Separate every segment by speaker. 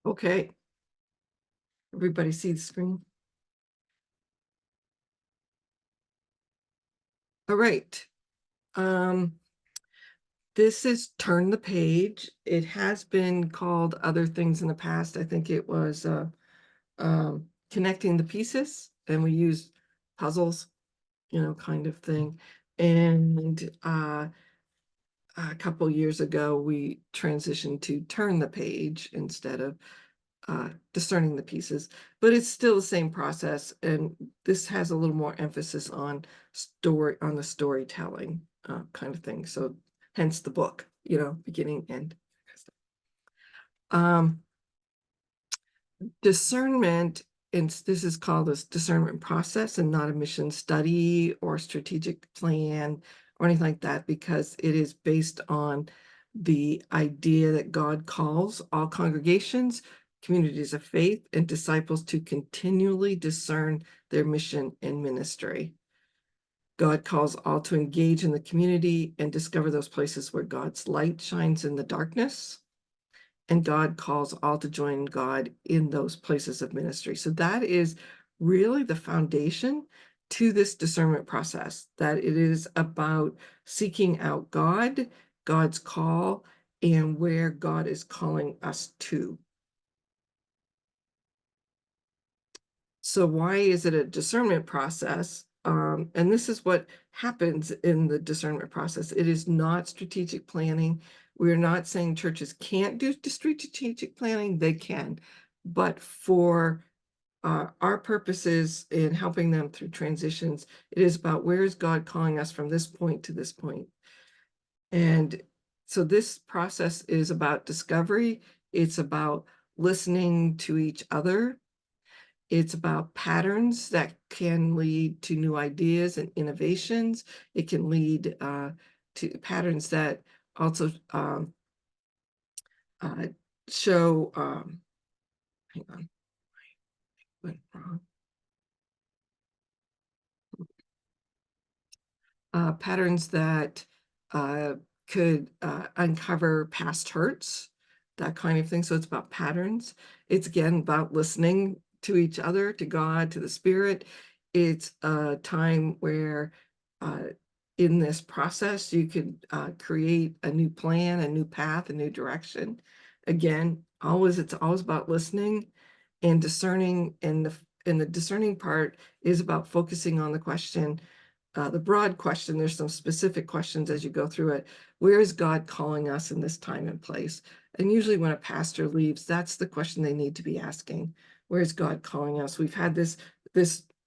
Speaker 1: Okay. Everybody see the screen? All right. This is Turn the Page. It has been called other things in the past. I think it was Connecting the Pieces, and we use puzzles, kind of thing. And a couple years ago, we transitioned to Turn the Page instead of discerning the pieces, but it's still the same process. And this has a little more emphasis on the storytelling kind of thing. So hence the book, beginning, end. Um, discernment, and this is called a discernment process and not a mission study or strategic plan or anything like that, because it is based on the idea that God calls all congregations, communities of faith, and disciples to continually discern their mission and ministry. God calls all to engage in the community and discover those places where God's light shines in the darkness. And God calls all to join God in those places of ministry. So that is really the foundation to this discernment process, that it is about seeking out God, God's call, and where God is calling us to. So why is it a discernment process? And this is what happens in the discernment process. It is not strategic planning. We're not saying churches can't do strategic planning. They can. But for our purposes in helping them through transitions, it is about where is God calling us from this point to this point. And so this process is about discovery. It's about listening to each other. It's about patterns that can lead to new ideas and innovations. It can lead to patterns that also show, hang on, I went wrong. Patterns that could uncover past hurts, that kind of thing. So it's about patterns. It's again about listening to each other, to God, to the Spirit. It's a time where in this process, you could create a new plan, a new path, a new direction. Again, it's always about listening and discerning. And the discerning part is about focusing on the question, the broad question. There's some specific questions as you go through it. Where is God calling us in this time and place? And usually when a pastor leaves, that's the question they need to be asking. Where is God calling us? We've had this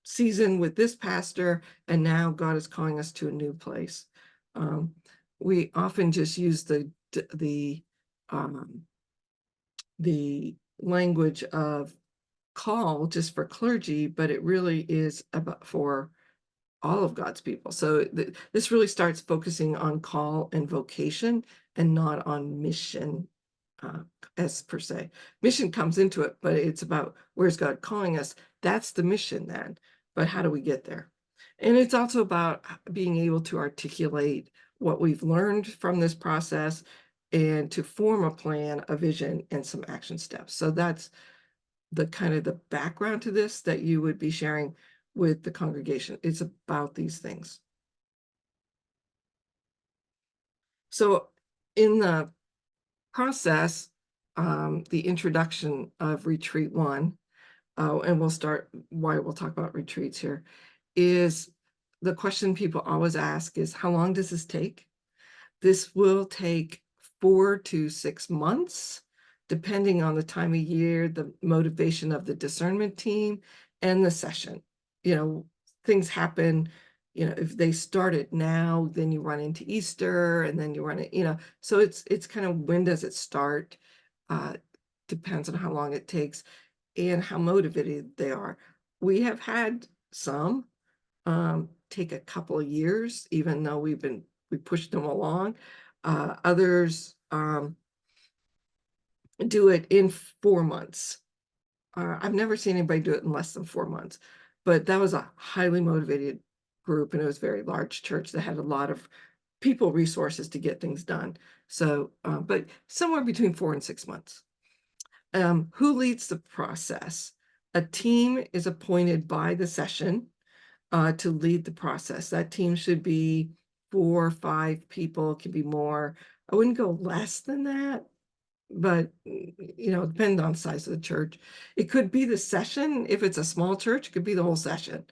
Speaker 1: season with this pastor, and now God is calling us to a new place. We often just use the language of call just for clergy, but it really is about for all of God's people. So this really starts focusing on call and vocation and not on mission as per se. Mission comes into it, but it's about where's God calling us. That's the mission then. But how do we get there? And it's also about being able to articulate what we've learned from this process and to form a plan, a vision, and some action steps. So that's the kind of the background to this that you would be sharing with the congregation. It's about these things. So in the process, the introduction of Retreat 1, and we'll start why we'll talk about retreats here, is the question people always ask is, how long does this take? This will take 4 to 6 months, depending on the time of year, the motivation of the discernment team, and the session. Things happen. If they start it now, then you run into Easter, and then you run it, so it's kind of, when does it start? Depends on how long it takes and how motivated they are. We have had some take a couple of years, even though we pushed them along. Others do it in 4 months. I've never seen anybody do it in less than 4 months, but that was a highly motivated group, and it was a very large church that had a lot of people resources to get things done. So, but somewhere between 4 and 6 months. Who leads the process? A team is appointed by the session to lead the process. That team should be 4 or 5 people, it could be more. I wouldn't go less than that, but depending on the size of the church. It could be the session. If it's a small church, it could be the whole session,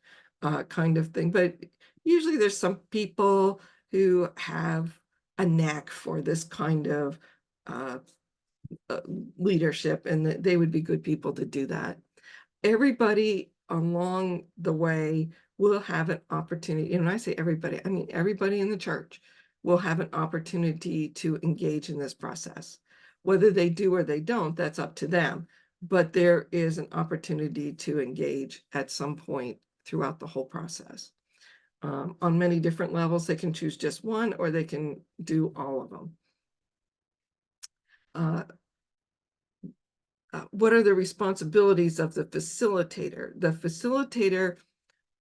Speaker 1: kind of thing. But usually there's some people who have a knack for this kind of uh, uh, leadership, and they would be good people to do that. Everybody along the way will have an opportunity, and when I say everybody, I mean everybody in the church will have an opportunity to engage in this process. Whether they do or they don't, that's up to them. But there is an opportunity to engage at some point throughout the whole process. On many different levels, they can choose just one, or they can do all of them. What are the responsibilities of the facilitator? The facilitator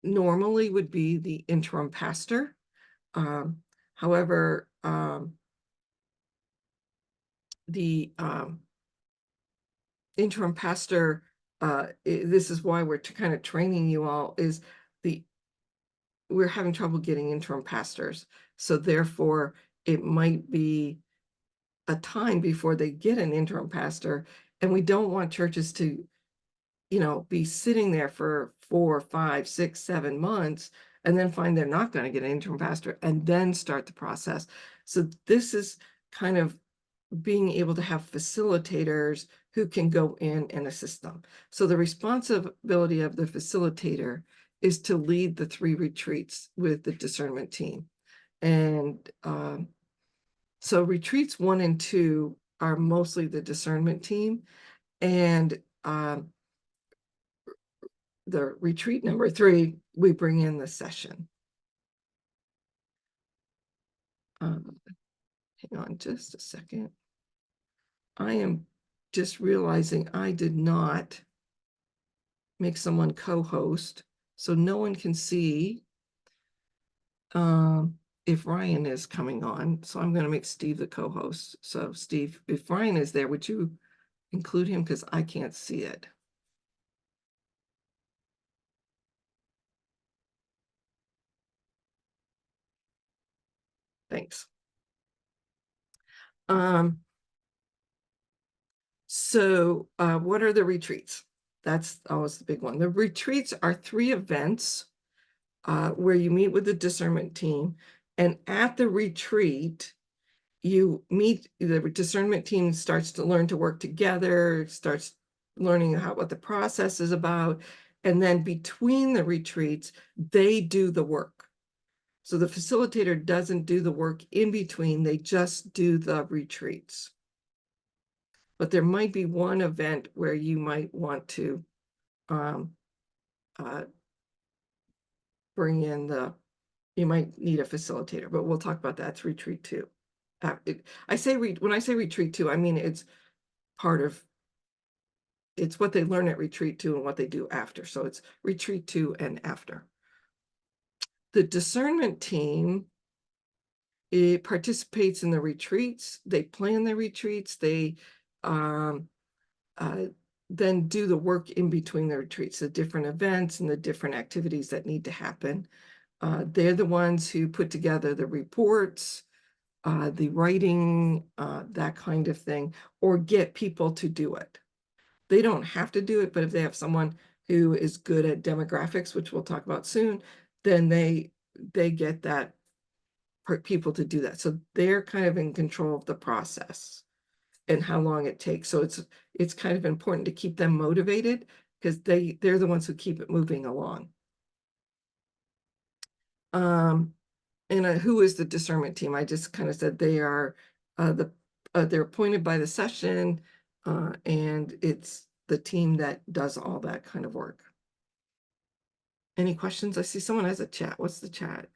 Speaker 1: normally would be the interim pastor. However, the interim pastor, this is why we're kind of training you all, is we're having trouble getting interim pastors. So therefore, it might be a time before they get an interim pastor, and we don't want churches to be sitting there for 4, 5, 6, 7 months and then find they're not going to get an interim pastor and then start the process. So this is kind of being able to have facilitators who can go in and assist them. So the responsibility of the facilitator is to lead the 3 retreats with the discernment team. And so retreats 1 and 2 are mostly the discernment team. And the retreat number 3, we bring in the session. Hang on just a second. I am just realizing I did not make someone co-host, so no one can see if Ryan is coming on. So I'm going to make Steve the co-host. So Steve, if Ryan is there, would you include him? Because I can't see it. Thanks. So what are the retreats? That's always the big one. The retreats are 3 events where you meet with the discernment team. And at the retreat, you meet, the discernment team starts to learn to work together, starts learning what the process is about. And then between the retreats, they do the work. So the facilitator doesn't do the work in between, they just do the retreats. But there might be one event where you might want to bring in you might need a facilitator, but we'll talk about that. It's retreat 2. When I say retreat 2, I mean it's what they learn at retreat 2 and what they do after. So it's retreat 2 and after. The discernment team, it participates in the retreats. They plan the retreats. They then do the work in between the retreats, the different events and the different activities that need to happen. They're the ones who put together the reports, the writing, that kind of thing, or get people to do it. They don't have to do it, but if they have someone who is good at demographics, which we'll talk about soon, then they get that people to do that. So they're kind of in control of the process and how long it takes. So it's kind of important to keep them motivated because they're the ones who keep it moving along. And who is the discernment team? I just kind of said they are they're appointed by the session, and it's the team that does all that kind of work. Any questions? I see someone has a chat. What's the chat?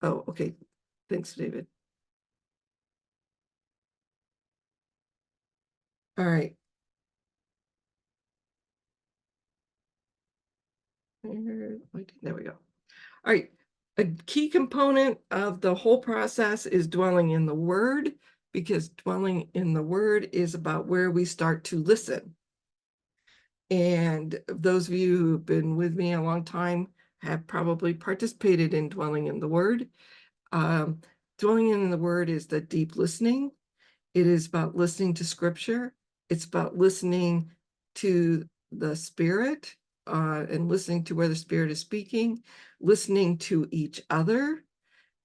Speaker 1: Oh, okay. Thanks, David. All right. There we go. All right. A key component of the whole process is dwelling in the Word because dwelling in the word is about where we start to listen. And those of you who've been with me a long time have probably participated in dwelling in the word. Dwelling in the word is the deep listening. It is about listening to scripture. It's about listening to the Spirit and listening to where the Spirit is speaking, listening to each other.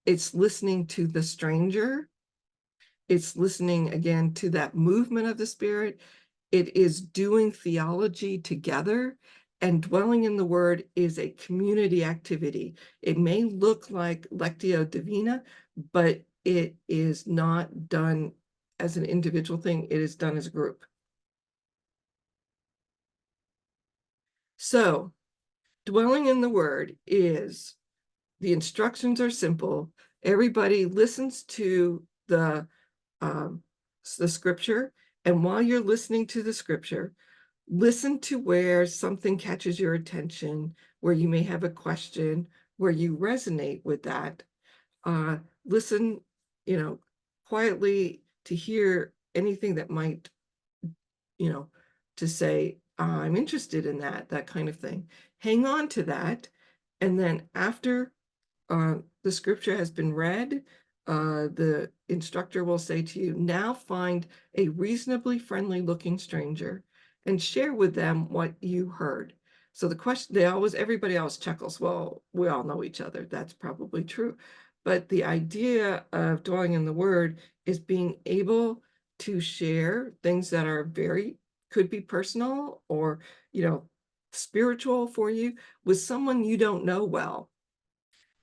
Speaker 1: It's listening to the stranger. It's listening again to that movement of the Spirit. It is doing theology together, and dwelling in the word is a community activity. It may look like Lectio Divina, but it is not done as an individual thing. It is done as a group. So dwelling in the word is, the instructions are simple. Everybody listens to the scripture, and while you're listening to the scripture, listen to where something catches your attention, where you may have a question, where you resonate with that. Listen, quietly to hear anything that might, to say, I'm interested in that kind of thing. Hang on to that. And then after the scripture has been read, the instructor will say to you, now find a reasonably friendly looking stranger and share with them what you heard. So the question, everybody else chuckles. Well, we all know each other. That's probably true. But the idea of dwelling in the word is being able to share things that are could be personal or, spiritual for you with someone you don't know well.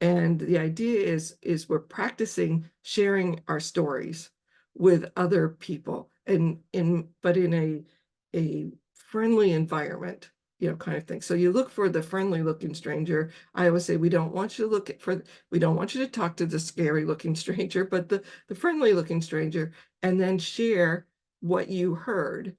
Speaker 1: And the idea is we're practicing sharing our stories with other people, and but in a friendly environment, kind of thing. So you look for the friendly looking stranger. I always say we don't want you to talk to the scary looking stranger, but the friendly looking stranger, and then share what you heard.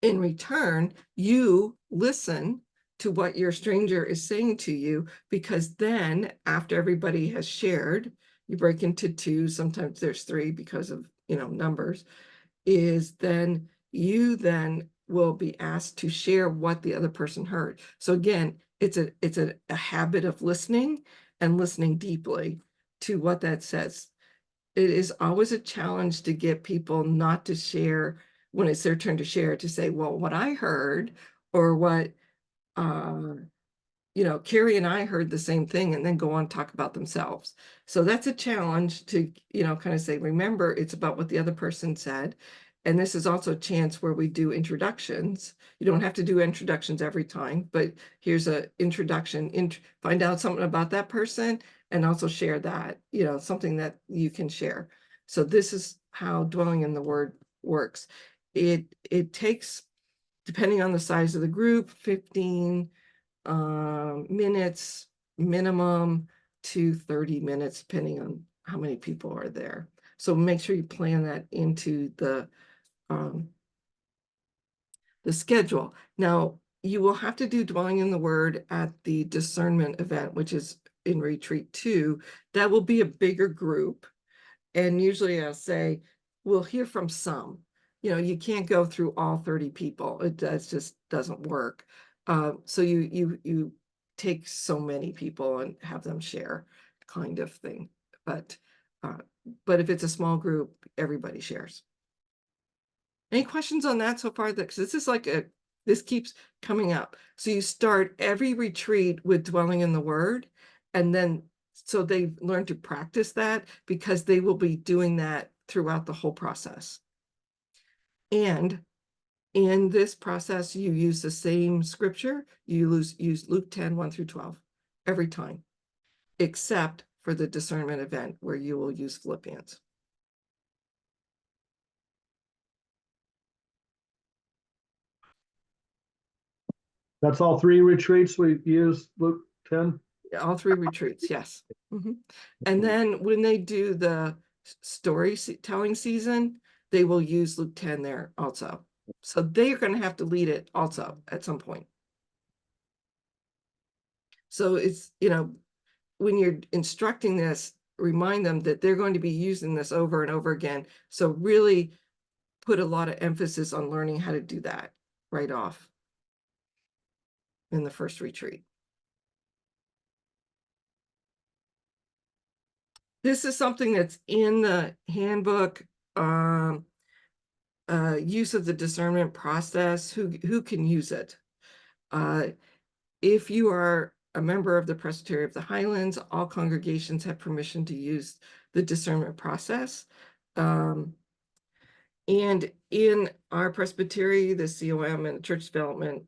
Speaker 1: In return, you listen to what your stranger is saying to you, because then after everybody has shared, you break into two, sometimes there's three because of, numbers, is then you then will be asked to share what the other person heard. So again, it's a habit of listening and listening deeply to what that says. It is always a challenge to get people not to share when it's their turn to share, to say, well, what I heard, or what, Carrie and I heard the same thing, and then go on and talk about themselves. So that's a challenge to, kind of say, remember, it's about what the other person said. And this is also a chance where we do introductions. You don't have to do introductions every time, but here's an introduction, find out something about that person, and also share that, something that you can share. So this is how dwelling in the word works. It takes, depending on the size of the group, 15 minutes minimum to 30 minutes, depending on how many people are there. So make sure you plan that into the schedule. Now, you will have to do dwelling in the word at the discernment event, which is in retreat 2. That will be a bigger group. And usually I'll say, we'll hear from some. You can't go through all 30 people. It just doesn't work. So you take so many people and have them share, kind of thing. But if it's a small group, everybody shares. Any questions on that so far? Because this is this keeps coming up. So you start every retreat with dwelling in the word, and then so they learn to practice that, because they will be doing that throughout the whole process. And in this process, you use the same scripture. You use Luke 10, 1 through 12 every time, except for the discernment event where you will use Philippians.
Speaker 2: That's all 3 retreats we use Luke 10?
Speaker 1: All 3 retreats, yes. And then when they do the storytelling season, they will use Luke 10 there also. So they're going to have to lead it also at some point. So it's, when you're instructing this, remind them that they're going to be using this over and over again. So really put a lot of emphasis on learning how to do that right off in the first retreat. This is something that's in the handbook, use of the discernment process, who can use it. If you are a member of the Presbytery of the Highlands, all congregations have permission to use the discernment process. And in our presbytery, the COM and church development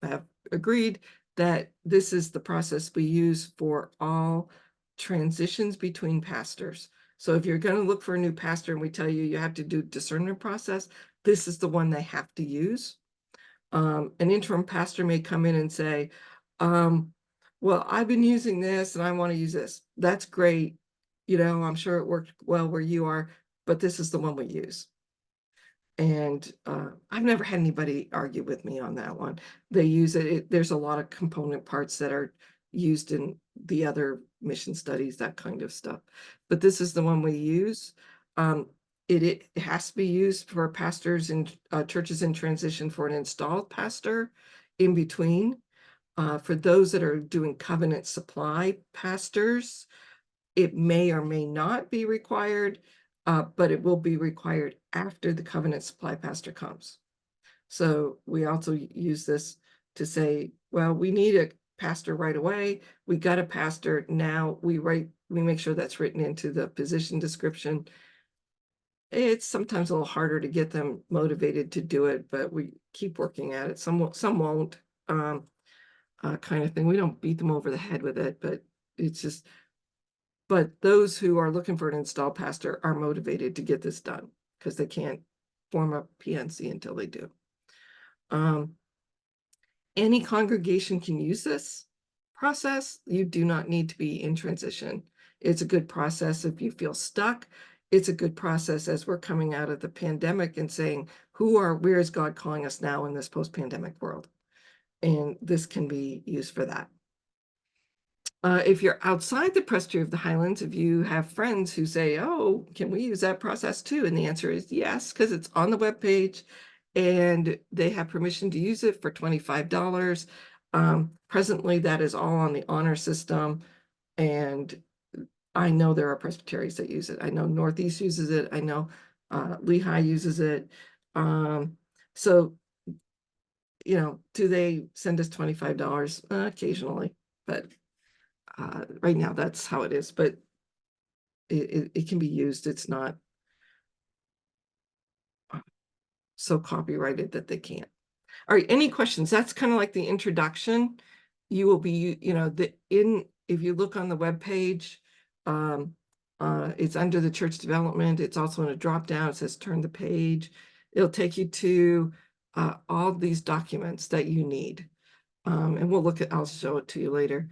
Speaker 1: have agreed that this is the process we use for all transitions between pastors. So if you're going to look for a new pastor and we tell you you have to do discernment process, this is the one they have to use. An interim pastor may come in and say, well, I've been using this and I want to use this. That's great. You know, I'm sure it worked well where you are, but this is the one we use. And I've never had anybody argue with me on that one. They use it. There's a lot of component parts that are used in the other mission studies, that kind of stuff. But this is the one we use. It has to be used for pastors in churches in transition for an installed pastor in between. For those that are doing covenant supply pastors, it may or may not be required, but it will be required after the covenant supply pastor comes. So we also use this to say, well, we need a pastor right away. We got a pastor now. We make sure that's written into the position description. It's sometimes a little harder to get them motivated to do it, but we keep working at it. Some won't, kind of thing. We don't beat them over the head with it, but it's just. But those who are looking for an installed pastor are motivated to get this done because they can't form a PNC until they do. Any congregation can use this process. You do not need to be in transition. It's a good process if you feel stuck. It's a good process as we're coming out of the pandemic and saying, where is God calling us now in this post-pandemic world? And this can be used for that. If you're outside the Presbytery of the Highlands, if you have friends who say, oh, can we use that process too? And the answer is yes, because it's on the webpage and they have permission to use it for $25. Presently, that is all on the honor system. And I know there are presbyteries that use it. I know Northeast uses it. I know Lehigh uses it. So, you know, do they send us $25? Occasionally, but right now that's how it is, but it can be used. It's not so copyrighted that they can't. All right, any questions? That's kind of like the introduction. You will be, you know, if you look on the webpage, it's under the church development. It's also in a drop down. It says turn the page. It'll take you to all these documents that you need. And I'll show it to you later.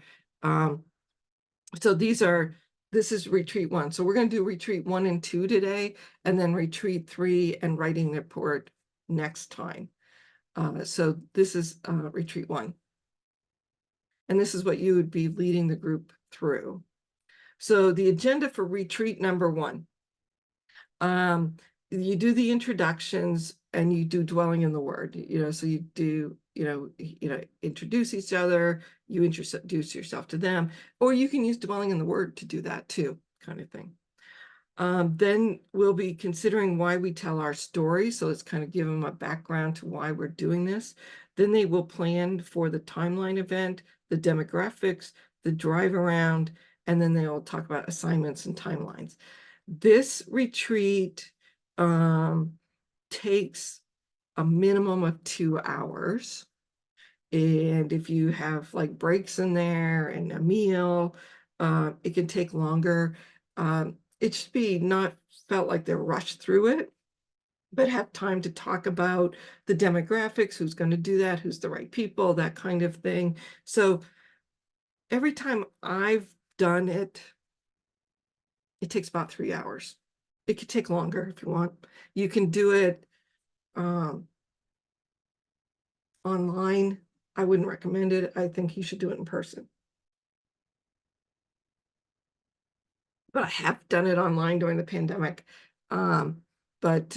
Speaker 1: So this is retreat 1. So we're going to do retreat 1 and 2 today, and then retreat 3 and writing the report next time. So this is retreat 1. And this is what you would be leading the group through. So the agenda for retreat number 1. You do the introductions and you do dwelling in the word, you know, so you do, introduce each other, you introduce yourself to them, or you can use dwelling in the word to do that too, kind of thing. Then we'll be considering why we tell our story. So let's kind of give them a background to why we're doing this. Then they will plan for the timeline event, the demographics, the drive around, and then they'll talk about assignments and timelines. This retreat takes a minimum of 2 hours. And if you have like breaks in there and a meal, it can take longer. It should be not felt like they're rushed through it, but have time to talk about the demographics, who's going to do that, who's the right people, that kind of thing. So every time I've done it, it takes about 3 hours. It could take longer if you want. You can do it online. I wouldn't recommend it. I think you should do it in person. but I have done it online during the pandemic. But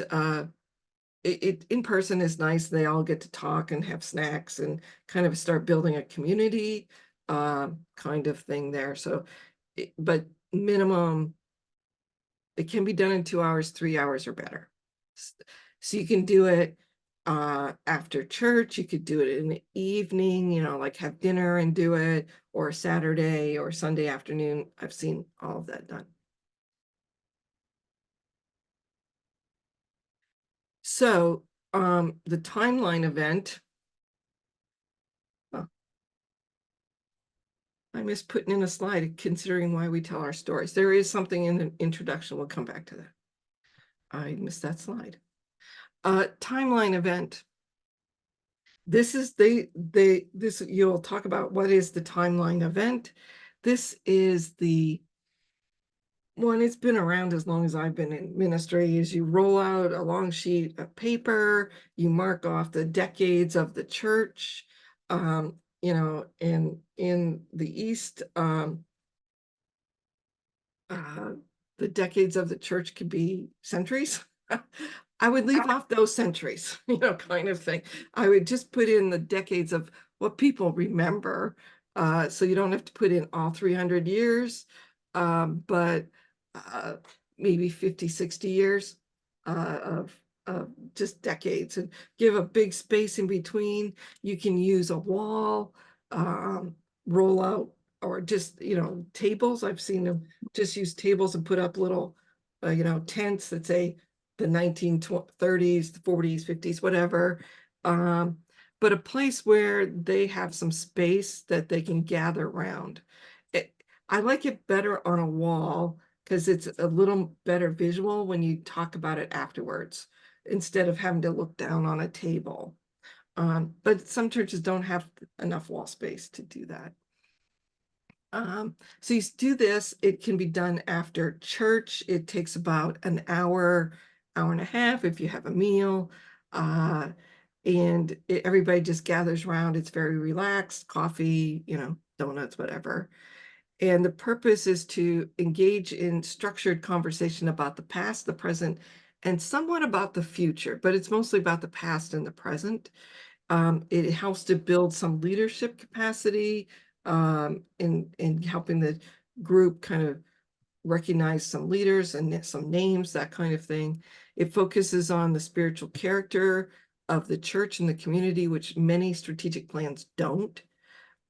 Speaker 1: it in person is nice. They all get to talk and have snacks and kind of start building a community kind of thing there. So, but minimum, it can be done in 2 hours, 3 hours or better. So you can do it after church. You could do it in the evening, like have dinner and do it, or Saturday or Sunday afternoon. I've seen all of that done. So the timeline event, oh, I missed putting in a slide considering why we tell our stories. There is something in the introduction. We'll come back to that. I missed that slide. Timeline event. This is this you'll talk about what is the timeline event. This is the one. It's been around as long as I've been in ministry. Is you roll out a long sheet of paper, you mark off the decades of the church. In the East, uh, the decades of the church could be centuries. I would leave off those centuries, kind of thing. I would just put in the decades of what people remember. So you don't have to put in all 300 years, but uh, maybe 50, 60 years of just decades, and give a big space in between. You can use a wall, roll out, or just, tables. I've seen them just use tables and put up little, tents that say the 1930s, the 40s, 50s, whatever. But a place where they have some space that they can gather around. I like it better on a wall because it's a little better visual when you talk about it afterwards, instead of having to look down on a table. But some churches don't have enough wall space to do that. So you do this, it can be done after church. It takes about an hour, hour and a half if you have a meal. And everybody just gathers around. It's very relaxed, coffee, donuts, whatever. And the purpose is to engage in structured conversation about the past, the present, and somewhat about the future, but it's mostly about the past and the present. It helps to build some leadership capacity in helping the group kind of recognize some leaders and some names, that kind of thing. It focuses on the spiritual character of the church and the community, which many strategic plans don't.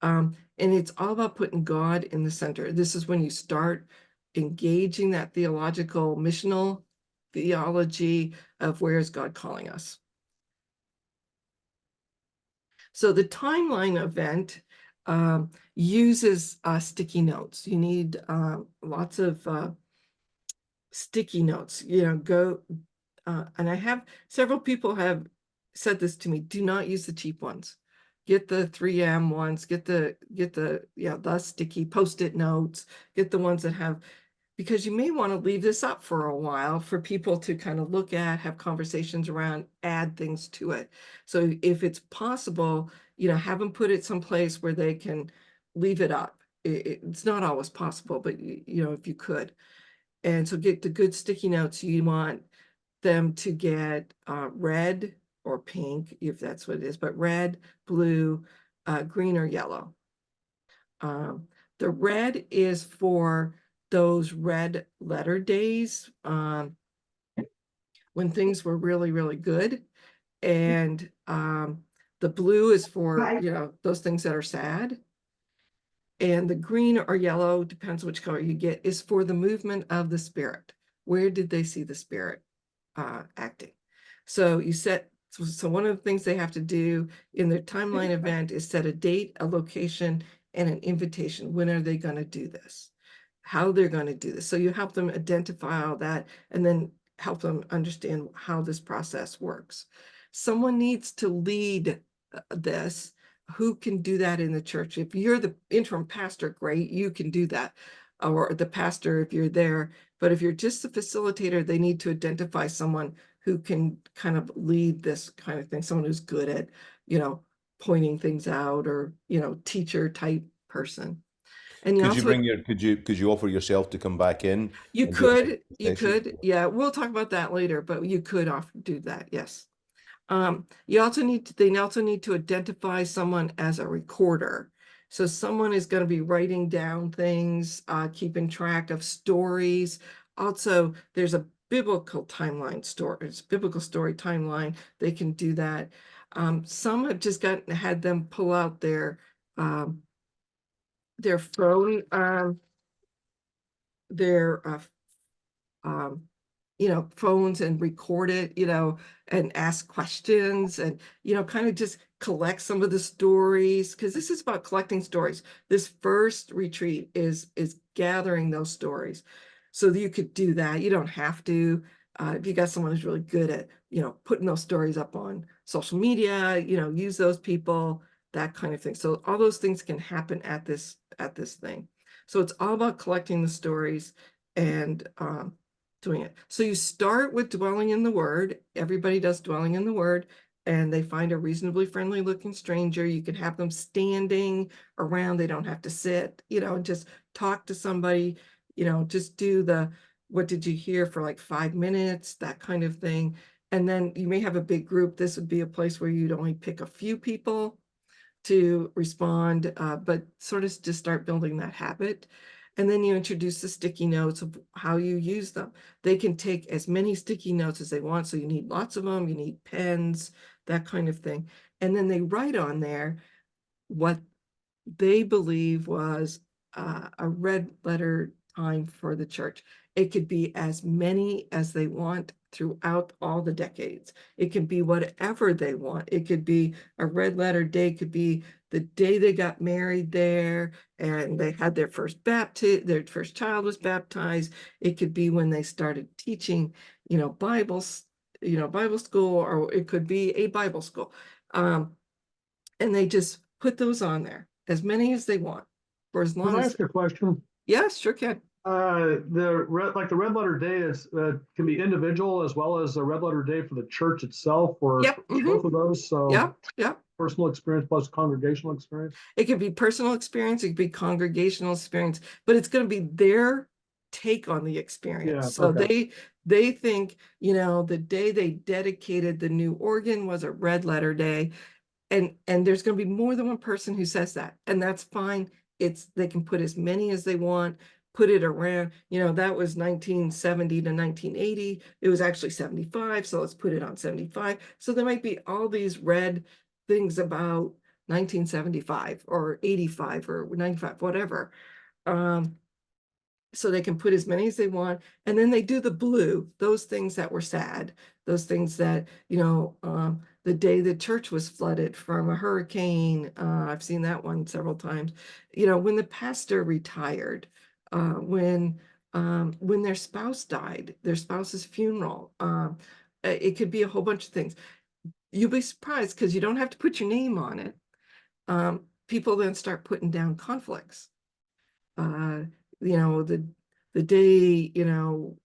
Speaker 1: And it's all about putting God in the center. This is when you start engaging that theological, missional theology of where is God calling us. So the timeline event uses sticky notes. You need lots of sticky notes. And I have several people have said this to me: do not use the cheap ones. Get the 3M ones. Get the sticky Post-it notes. Get the ones that have, because you may want to leave this up for a while for people to kind of look at, have conversations around, add things to it. So if it's possible, have them put it someplace where they can leave it up. It's not always possible, but if you could. And so get the good sticky notes. You want them to get red or pink, if that's what it is, but red, blue, green, or yellow. The red is for those red letter days when things were really, really good. And the blue is for, those things that are sad. And the green or yellow, depends which color you get, is for the movement of the spirit. Where did they see the spirit acting? So so one of the things they have to do in their timeline event is set a date, a location, and an invitation. When are they going to do this? How they're going to do this. So you help them identify all that and then help them understand how this process works. Someone needs to lead this. Who can do that in the church? If you're the interim pastor, great, you can do that. Or the pastor if you're there. But if you're just the facilitator, they need to identify someone who can kind of lead this kind of thing, someone who's good at, pointing things out, or, teacher type person. And you
Speaker 3: Could you
Speaker 1: also,
Speaker 3: bring your could you offer yourself to come back in
Speaker 1: you
Speaker 3: and do a
Speaker 1: could,
Speaker 3: session?
Speaker 1: yeah, we'll talk about that later, but you could often do that, yes. You also need to, they also need to identify someone as a recorder. So someone is going to be writing down things, keeping track of stories. Also, there's a biblical biblical story timeline. They can do that. Some have just had them pull out their phone, their um, phones and record it, and ask questions and, kind of just collect some of the stories, because this is about collecting stories. This first retreat is gathering those stories. So that you could do that. You don't have to. If you got someone who's really good at, putting those stories up on social media, use those people, that kind of thing. So all those things can happen at this thing. So it's all about collecting the stories and doing it. So you start with dwelling in the Word. Everybody does dwelling in the Word, and they find a reasonably friendly looking stranger. You can have them standing around. They don't have to sit, and just talk to somebody, just do what did you hear for like 5 minutes, that kind of thing. And then you may have a big group. This would be a place where you'd only pick a few people to respond, but sort of just start building that habit. And then you introduce the sticky notes of how you use them. They can take as many sticky notes as they want. So you need lots of them, you need pens, that kind of thing. And then they write on there what they believe was a red letter time for the church. It could be as many as they want throughout all the decades. It can be whatever they want. It could be a red letter day, could be the day they got married there and they had their first baptism, their first child was baptized. It could be when they started teaching, Bibles, Bible school, or it could be a Bible school. And they just put those on there, as many as they want, for as
Speaker 2: Can
Speaker 1: long
Speaker 2: I
Speaker 1: as.
Speaker 2: ask a question?
Speaker 1: Yes, sure can.
Speaker 2: The red letter day is can be individual as well as a red letter day for the church itself, or
Speaker 1: Yep.
Speaker 2: both of those. So
Speaker 1: Yep. Yep.
Speaker 2: personal experience plus congregational experience.
Speaker 1: It could be personal experience, it could be congregational experience, but it's going to be their take on the experience.
Speaker 2: Yeah.
Speaker 1: So
Speaker 2: Okay.
Speaker 1: they think, the day they dedicated the new organ was a red letter day. And there's going to be more than one person who says that, and that's fine. They can put as many as they want, put it around, that was 1970 to 1980. It was actually 75, so let's put it on 75. So there might be all these red things about 1975 or 85 or 95, whatever. So they can put as many as they want. And then they do the blue, those things that were sad, those things that, the day the church was flooded from a hurricane. I've seen that one several times. When the pastor retired, when their spouse died, their spouse's funeral. It could be a whole bunch of things. You'll be surprised because you don't have to put your name on it. People then start putting down conflicts. uh, the day,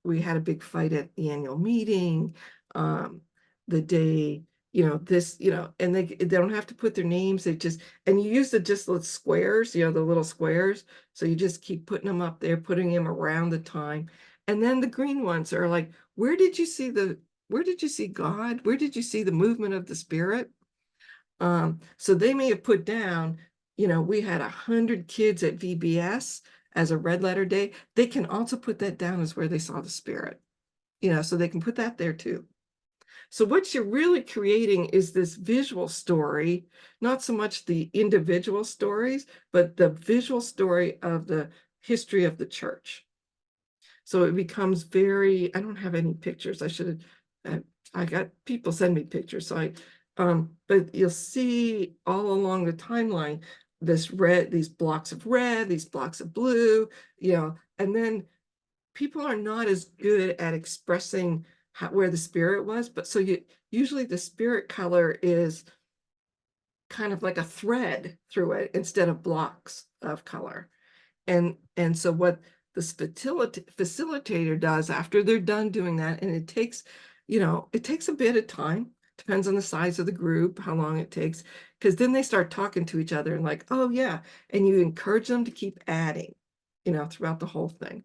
Speaker 1: we had a big fight at the annual meeting, the day, this, and they don't have to put their names. And you use just little squares, the little squares. So you just keep putting them up there, putting them around the time. And then the green ones are like, where did you see God? Where did you see the movement of the Spirit? So they may have put down, we had 100 kids at VBS as a red letter day. They can also put that down as where they saw the Spirit, so they can put that there too. So what you're really creating is this visual story, not so much the individual stories, but the visual story of the history of the church. So it becomes I don't have any pictures. I got people send me pictures. So but you'll see all along the timeline, these blocks of red, these blocks of blue, and then people are not as good at expressing where the Spirit was. But so usually the Spirit color is kind of like a thread through it instead of blocks of color. And so what the facilitator does after they're done doing that, and it takes a bit of time depends on the size of the group, how long it takes, because then they start talking to each other and like, oh yeah, and you encourage them to keep adding, throughout the whole thing.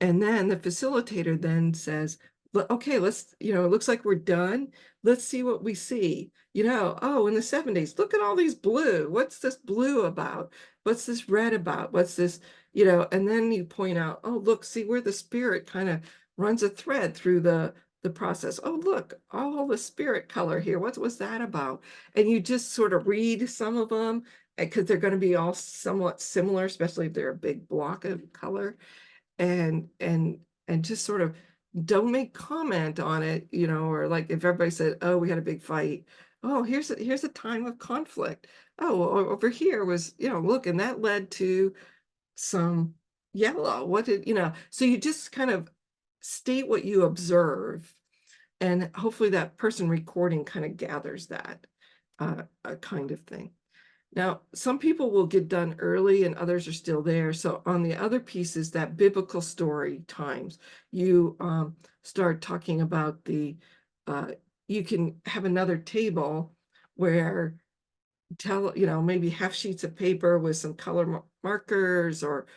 Speaker 1: And then the facilitator then says, okay, let's, it looks like we're done. Let's see what we see. Oh, in the 70s, look at all these blue. What's this blue about? What's this red about? What's this, and then you point out, oh, look, see where the Spirit kind of runs a thread through the process. Oh, look, all the Spirit color here. What was that about? And you just sort of read some of them because they're going to be all somewhat similar, especially if they're a big block of color. And just sort of don't make comment on it, or like if everybody said, oh, we had a big fight. Oh, here's a time of conflict. Oh, over here was, look, and that led to some yellow. What did, so you just kind of state what you observe, and hopefully that person recording kind of gathers that kind of thing. Now, some people will get done early and others are still there. So on the other pieces, that biblical story times, you start talking about you can have another table where maybe half sheets of paper with some color markers or,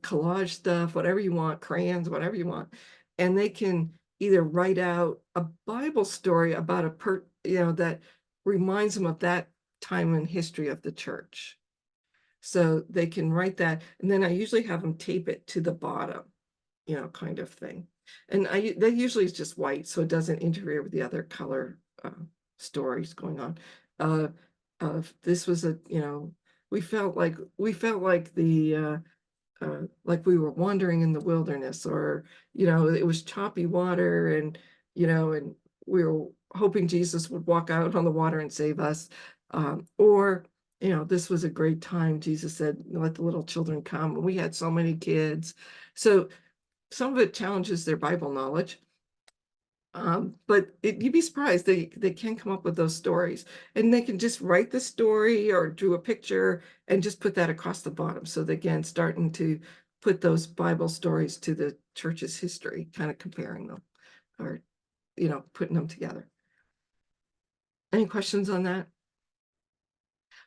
Speaker 1: collage stuff, whatever you want, crayons, whatever you want. And they can either write out a Bible story about that reminds them of that time in history of the church. So they can write that, and then I usually have them tape it to the bottom, kind of thing. And that usually is just white, so it doesn't interfere with the other color stories going on. This was we felt like the like we were wandering in the wilderness, or it was choppy water, and and we were hoping Jesus would walk out on the water and save us, or this was a great time. Jesus said, let the little children come, and we had so many kids. So some of it challenges their Bible knowledge. But you'd be surprised, they can come up with those stories, and they can just write the story or do a picture and just put that across the bottom. So they, again, starting to put those Bible stories to the church's history, kind of comparing them or, putting them together. Any questions on that?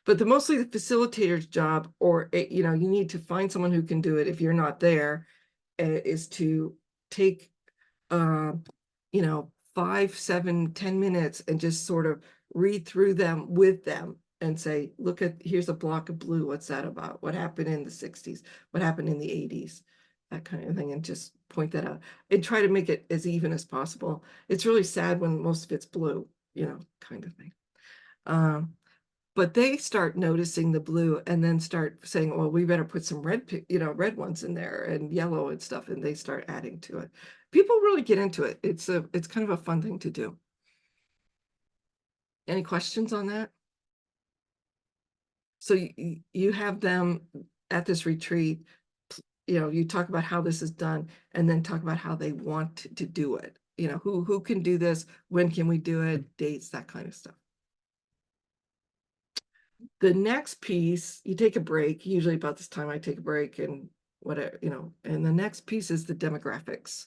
Speaker 1: But mostly the facilitator's job, or, you need to find someone who can do it if you're not there, is to take 5, 7, 10 minutes and just sort of read through them with them and say, look here's a block of blue. What's that about? What happened in the 60s? What happened in the 80s? That kind of thing. And just point that out and try to make it as even as possible. It's really sad when most of it's blue, kind of thing. But they start noticing the blue and then start saying, well, we better put some red ones in there and yellow and stuff. And they start adding to it. People really get into it. It's kind of a fun thing to do. Any questions on that? So you have them at this retreat, you talk about how this is done, and then talk about how they want to do it. Who can do this? When can we do it? Dates, that kind of stuff. The next piece, you take a break. Usually about this time I take a break and whatever, and the next piece is the demographics.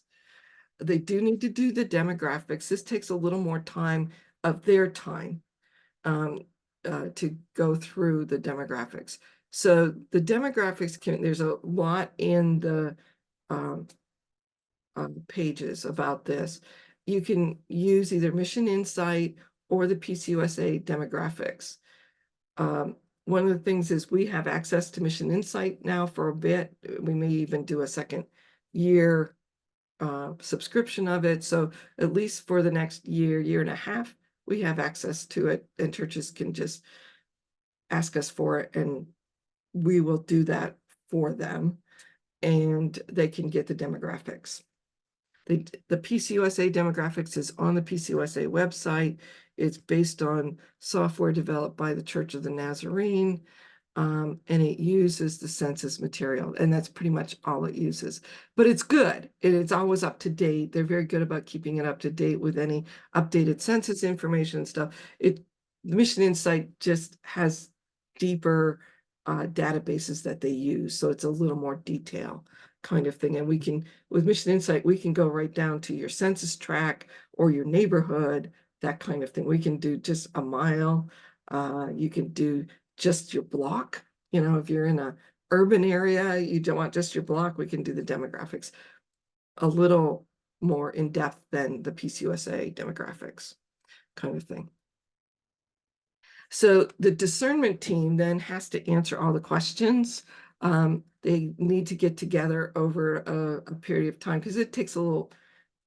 Speaker 1: They do need to do the demographics. This takes a little more time of their time to go through the demographics. So the demographics there's a lot in the pages about this. You can use either Mission Insight or the PCUSA demographics. One of the things is we have access to Mission Insight now for a bit. We may even do a second year subscription of it. So at least for the next year and a half, we have access to it, and churches can just ask us for it, and we will do that for them, and they can get the demographics. The PCUSA demographics is on the PCUSA website. It's based on software developed by the Church of the Nazarene, and it uses the census material, and that's pretty much all it uses. But it's good. It's always up to date. They're very good about keeping it up to date with any updated census information and stuff. The Mission Insight just has deeper databases that they use, so it's a little more detail kind of thing. And with Mission Insight, we can go right down to your census tract or your neighborhood that kind of thing. We can do just a mile. You can do just your block. You know, if you're in a urban area, you don't want just your block, we can do the demographics a little more in depth than the PCUSA demographics kind of thing. So the discernment team then has to answer all the questions. They need to get together over a period of time because it takes a little,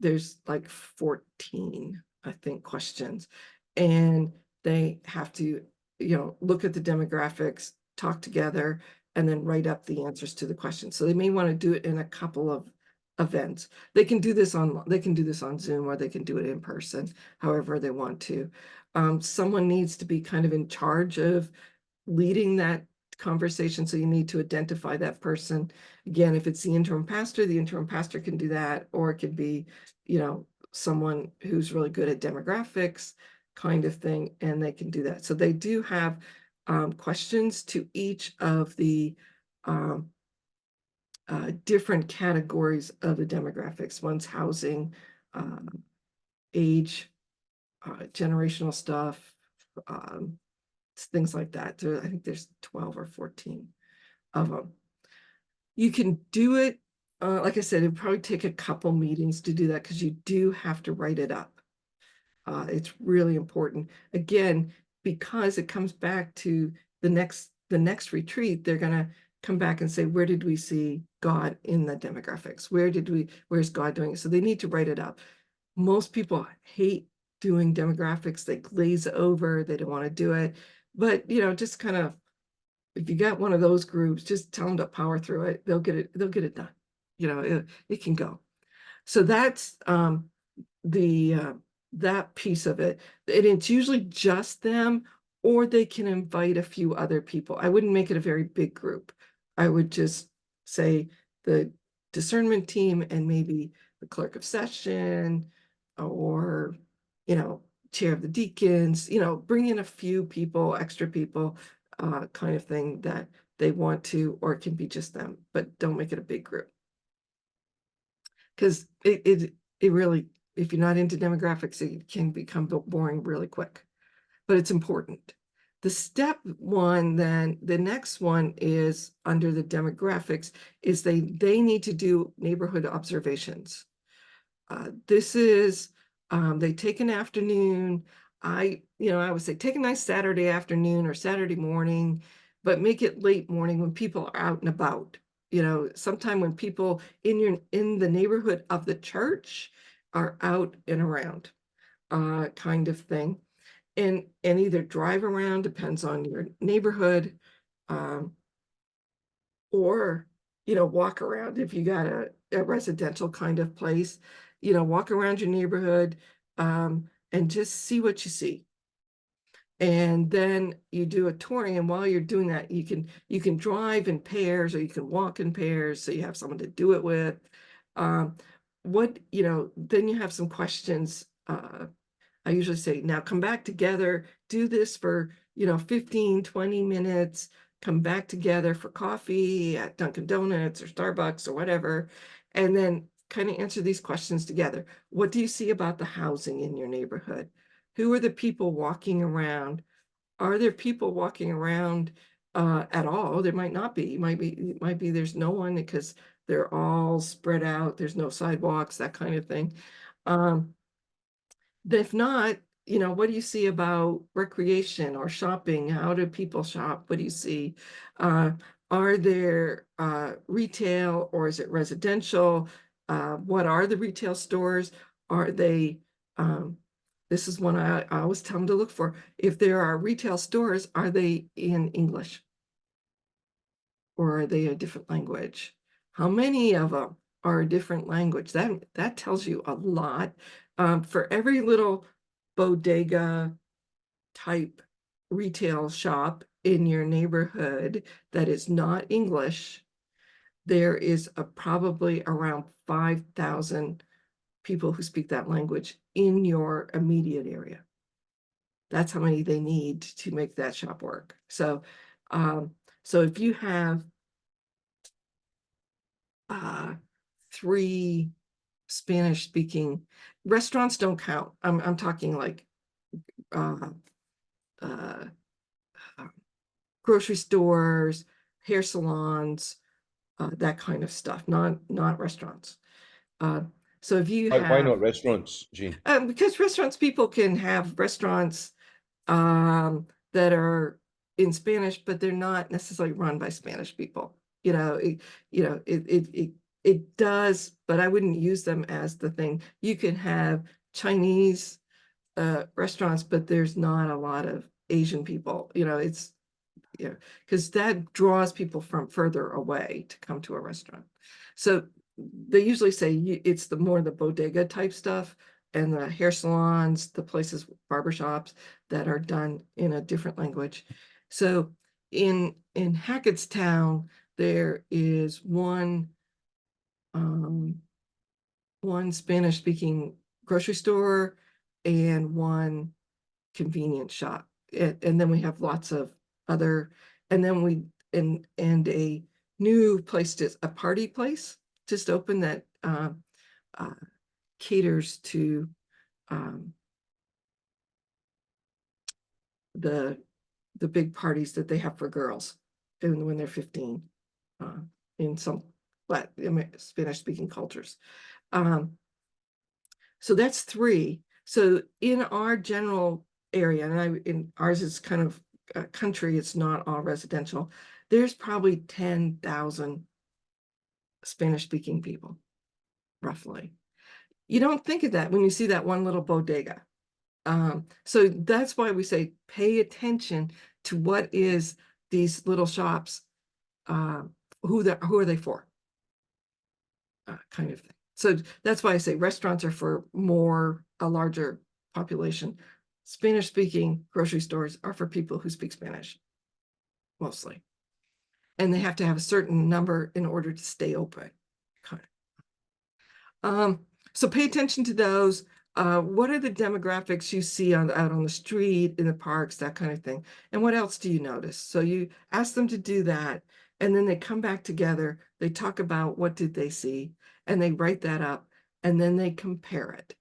Speaker 1: there's like 14, I think, questions. And they have to, look at the demographics, talk together, and then write up the answers to the questions. So they may want to do it in a couple of events. They can do this on Zoom, or they can do it in person, however they want to. Someone needs to be kind of in charge of leading that conversation. So you need to identify that person. Again, if it's the interim pastor can do that, or it could be, someone who's really good at demographics kind of thing, and they can do that. So they do have questions to each of the different categories of the demographics. One's housing, age, generational stuff, things like that. I think there's 12 or 14 of them. You can do it, like I said, it'd probably take a couple meetings to do that because you do have to write it up. It's really important. Again, because it comes back to the next retreat, they're gonna come back and say, where did we see God in the demographics? Where's God doing it? So they need to write it up. Most people hate doing demographics. They glaze over, they don't want to do it. But just kind of, if you got one of those groups, just tell them to power through it. They'll get it done. It can go. So that's that piece of it. And it's usually just them, or they can invite a few other people. I wouldn't make it a very big group. I would just say the discernment team and maybe the clerk of session, or chair of the deacons, bring in a few people, extra people, kind of thing that they want to, or it can be just them, but don't make it a big group. Because it really, if you're not into demographics, it can become boring really quick, but it's important. The step one, then the next one is under the demographics, is they need to do neighborhood observations. This is, they take an afternoon. I would say take a nice Saturday afternoon or Saturday morning, but make it late morning when people are out and about. Sometime when people in the neighborhood of the church are out and around, kind of thing. And either drive around, depends on your neighborhood, or walk around if you got a residential kind of place. Walk around your neighborhood, and just see what you see. And then you do a touring, and while you're doing that, you can drive in pairs, or you can walk in pairs, so you have someone to do it with. Then you have some questions. I usually say, now come back together, do this for 15, 20 minutes, come back together for coffee at Dunkin' Donuts or Starbucks or whatever, and then kind of answer these questions together. What do you see about the housing in your neighborhood? Who are the people walking around? Are there people walking around at all? There might not be. It might be there's no one because they're all spread out. There's no sidewalks, that kind of thing. If not, what do you see about recreation or shopping? How do people shop? What do you see? Are there retail, or is it residential? What are the retail stores? Are they, this is one I always tell them to look for. If there are retail stores, are they in English? Or are they a different language? How many of them are a different language? That tells you a lot. For every little bodega type retail shop in your neighborhood that is not English, there is probably around 5,000 people who speak that language in your immediate area. That's how many they need to make that shop work. So if you have 3 Spanish speaking restaurants, don't count. I'm talking like uh, uh, grocery stores, hair salons, that kind of stuff, not restaurants. So if you
Speaker 3: Why not
Speaker 1: have,
Speaker 3: restaurants, Jean?
Speaker 1: because restaurants, people can have restaurants that are in Spanish, but they're not necessarily run by Spanish people. It does, but I wouldn't use them as the thing. You can have Chinese restaurants, but there's not a lot of Asian people. It's because that draws people from further away to come to a restaurant. So they usually say it's the more the bodega type stuff and the hair salons, the places, barbershops that are done in a different language. So in Hackettstown, there is one Spanish speaking grocery store and one convenience shop. And then we have lots of other, and then and a new place, a party place just opened that uh, caters to the big parties that they have for girls and when they're 15 in some Spanish speaking cultures. So that's 3. So in our general area, and in ours is kind of country, it's not all residential, there's probably 10,000 Spanish speaking people, roughly. You don't think of that when you see that one little bodega. So that's why we say pay attention to what is these little shops, who are they for, kind of thing. So that's why I say restaurants are for a larger population. Spanish speaking grocery stores are for people who speak Spanish, mostly. And they have to have a certain number in order to stay open. So pay attention to those. What are the demographics you see out on the street, in the parks, that kind of thing? And what else do you notice? So you ask them to do that, and then they come back together, they talk about what did they see, and they write that up, and then they compare it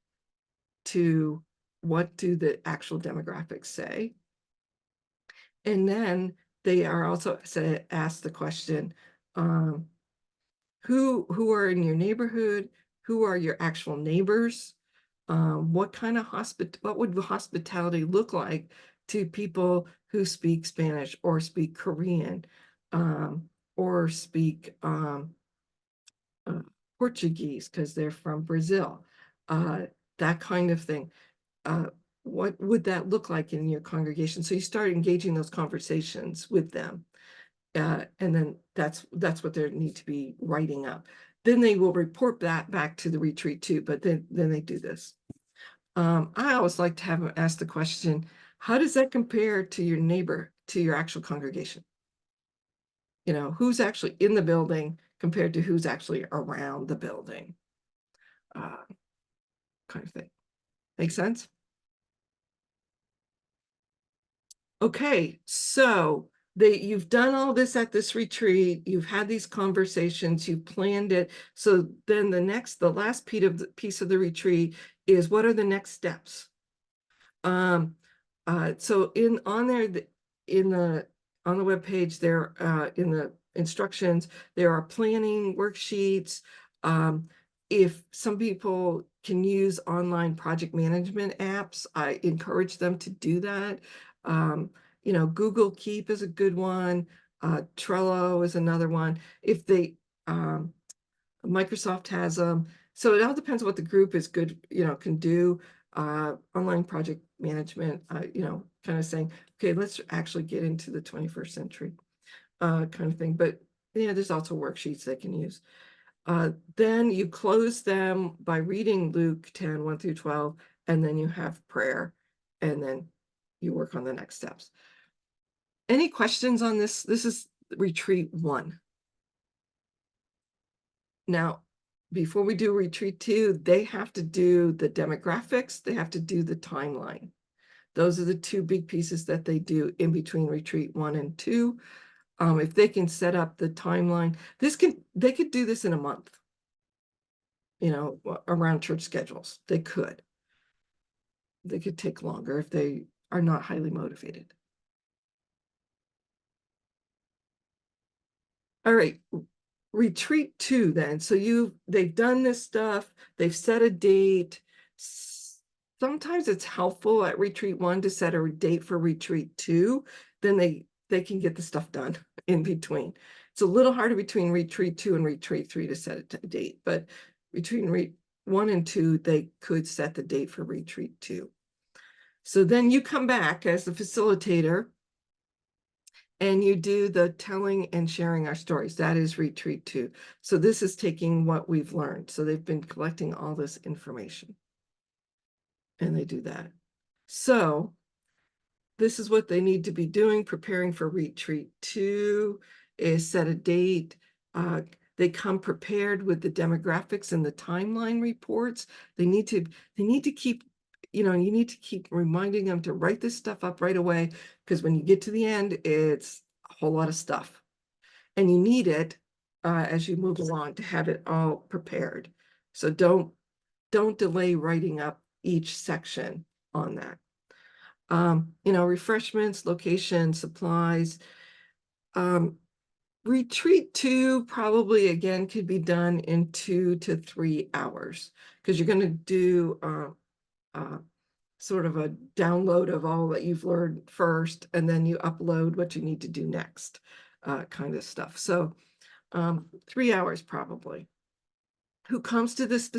Speaker 1: to what do the actual demographics say. And then they are also asked the question, who are in your neighborhood? Who are your actual neighbors? What kind of what would hospitality look like to people who speak Spanish or speak Korean, or speak Portuguese because they're from Brazil, that kind of thing. What would that look like in your congregation? So you start engaging those conversations with them. And then that's what they need to be writing up. Then they will report that back to the retreat too, but then they do this. I always like to have them ask the question, how does that compare to your neighbor, to your actual congregation? Who's actually in the building compared to who's actually around the building, kind of thing. Make sense? Okay, so you've done all this at this retreat, you've had these conversations, you've planned it. So then the last piece of the retreat is, what are the next steps? So on the webpage there, in the instructions, there are planning worksheets. If some people can use online project management apps, I encourage them to do that. Google Keep is a good one. Trello is another one. If Microsoft has them. So it all depends on what the group is good, can do. Online project management, kind of saying, okay, let's actually get into the 21st century, kind of thing. But there's also worksheets they can use. Then you close them by reading Luke 10, 1 through 12, and then you have prayer, and then you work on the next steps. Any questions on this? This is retreat 1. Now, before we do retreat 2, they have to do the demographics, they have to do the timeline. Those are the 2 big pieces that they do in between retreat 1 and 2. If they can set up the timeline, they could do this in a month, around church schedules. They could take longer if they are not highly motivated. All right, retreat 2 then. So they've done this stuff, they've set a date. Sometimes it's helpful at retreat 1 to set a date for retreat 2, then they can get the stuff done in between. It's a little harder between retreat 2 and retreat 3 to set a date, but between 1 and 2, they could set the date for retreat 2. So then you come back as the facilitator and you do the telling and sharing our stories. That is retreat 2. So this is taking what we've learned. So they've been collecting all this information. And they do that. So this is what they need to be doing, preparing for retreat 2, is set a date. They come prepared with the demographics and the timeline reports. They need to keep, you need to keep reminding them to write this stuff up right away, because when you get to the end, it's a whole lot of stuff. And you need it as you move along to have it all prepared. So don't delay writing up each section on that. Refreshments, location, supplies. Retreat 2 probably again could be done in 2 to 3 hours, because you're going to do sort of a download of all that you've learned first, and then you upload what you need to do next, kind of stuff. So 3 hours probably. Who comes to this